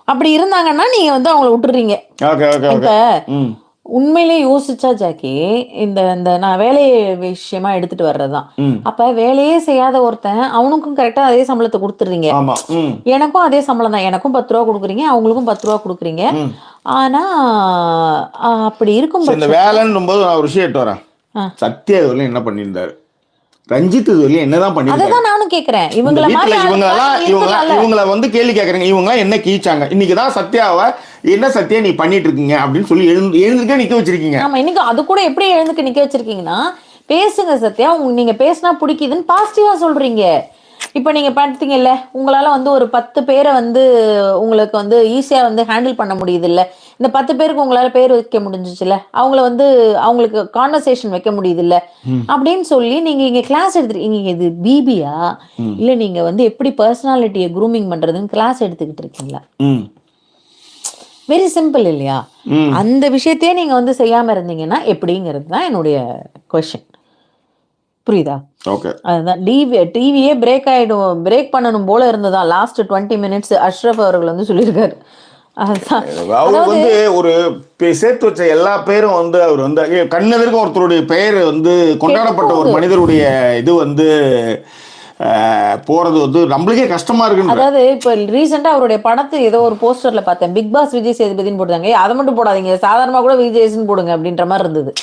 அப்படி இருந்தாங்கன்னா நீங்க வந்து அவங்களை விட்டுறீங்க. இப்ப உண்மையிலே யோசிச்சா ஜாக்கி, இந்த நான் வேலையை விஷயமா எடுத்துட்டு வர்றதுதான். அப்ப வேலையே செய்யாத ஒருத்தன் அவனுக்கும் கரெக்டா அதே சம்பளத்தை கொடுத்துறீங்க, எனக்கும் அதே சம்பளம் தான், எனக்கும் 10 ரூபா கொடுக்குறீங்க, அவங்களுக்கும் 10 ரூபா கொடுக்குறீங்க. ஆனா அப்படி இருக்கும் இந்த வேலைன்னும் போது நான் ஒரு விஷயம் எடுத்து வரேன். சத்யா என்ன பண்ணியிருந்தாரு, ரஞ்சித் இதுவரையும் என்னதான் பண்ணிருக்காரு? அதான் நானும் கேக்குறேன். இவங்கள வந்து கேள்வி கேக்குறீங்க, இவங்க என்ன கீச்சாங்க, இன்னைக்குதான் சத்யாவை என்ன சத்யா நீ பண்ணிட்டு இருக்கீங்க அப்படின்னு சொல்லி எழுந்துக்க நிக்க வச்சிருக்கீங்க. ஆமா, இன்னைக்கு அது கூட எப்படி எழுந்துக்க நிக்க வச்சிருக்கீங்கன்னா, பேசுங்க சத்யா, நீங்க பேசினா பிடிக்குதுன்னு பாசிட்டிவா சொல்றீங்க. இப்ப நீங்க பார்த்தீங்கல்ல, உங்களால வந்து ஒரு 10 பேரை வந்து உங்களுக்கு வந்து ஈஸியா வந்து ஹேண்டில் பண்ண முடியுது இல்ல, இந்த 10 பேருக்கு உங்களால பேர் வைக்க முடிஞ்சிச்சுல, அவங்கள வந்து அவங்களுக்கு கான்வர்சேஷன் வைக்க முடியுது இல்ல அப்படின்னு சொல்லி நீங்க இங்க கிளாஸ் எடுத்துருக்கீங்க. இது பிபியா இல்ல நீங்க வந்து எப்படி பர்சனாலிட்டியை க்ரூமிங் பண்றதுன்னு கிளாஸ் எடுத்துக்கிட்டு இருக்கீங்களா? வெரி சிம்பிள் இல்லையா? அந்த விஷயத்தையே நீங்க வந்து செய்யாம இருந்தீங்கன்னா எப்படிங்கிறது தான் என்னுடைய கொஸ்டின். புரியுதா? அதுதான் டிவியே பிரேக் பண்ணணும் போல இருந்ததா லாஸ்ட் 20 மினிட்ஸ் அஷ்ரஃப் அவர்கள் வந்து சொல்லியிருக்காரு. அவர் வந்து ஒரு சேர்த்து வச்ச எல்லா பேரும் வந்து அவர் வந்து கண்ணெதிர்க்க ஒருத்தருடைய பெயர் வந்து கொண்டாடப்பட்ட ஒரு மனிதருடைய இது வந்து போறது வந்து நம்மளுக்கே கஷ்டமா இருக்கு. அதாவது இப்ப ரீசெண்டா அவருடைய படத்து ஏதோ ஒரு போஸ்டர்ல பார்த்தேன், பிக் பாஸ் விஜய் சேதுபதினு போட்டாங்க. அதை மட்டும் போடாதீங்க, சாதாரணமா கூட விஜய்ஸ்ன்னு போடுங்க அப்படின்ற மாதிரி இருந்தது.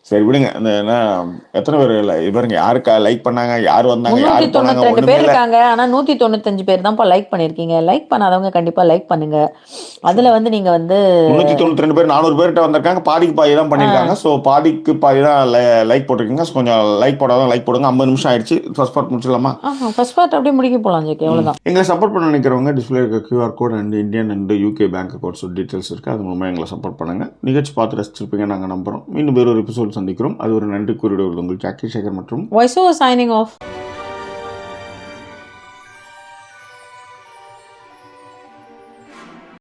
சரி விடுங்க. எத்தனை பேர் இவருங்க யாருக்கா லைக் பண்ணாங்க, யார் வந்தாங்க, 392 பேர் இருக்காங்க. ஆனா 195 பேர் தான் லைக் பண்ணிருக்கீங்க. லைக் பண்ணாதவங்க கண்டிப்பா லைக் பண்ணுங்க. அதுல வந்து நீங்க வந்து 392 பேர் 400 பேர்கிட்ட வந்திருக்காங்க, பாதிக்கு பாதி தான் பண்ணிருக்காங்க. ஸோ பாதிக்கு பாதி தான் லைக் போட்டிருக்கீங்க. கொஞ்சம் லைக் போடாதான் லைக் போடுங்க. 50 நிமிஷம் ஆயிடுச்சு. ஃபர்ஸ்ட் பார்ட் முடிச்சிடலாமா? ஃபர்ஸ்ட் பார்ட் அப்படியே முடிக்க போலாம் ஜெகே, அவ்வளவுதான். எங்களை சப்போர்ட் பண்ண நினைக்கிறவங்க டிஸ்பிளே இருக்க QR code and Indian and UK bank accounts details இருக்கு, அது மூலமா எங்களை சப்போர்ட் பண்ணுங்க. நிகழ்ச்சி பார்த்து ரசிச்சிருப்பீங்க நாங்க நம்புறோம். இன்னும் வேறு ஒரு எபிசோட் சந்திக்கிறோம். அது ஒரு நன்றி கூறிடுவது உங்கள் ஜாக்கி சேகர் மற்றும் வாய்ஸ் ஓவர் சைனிங் ஆஃப்.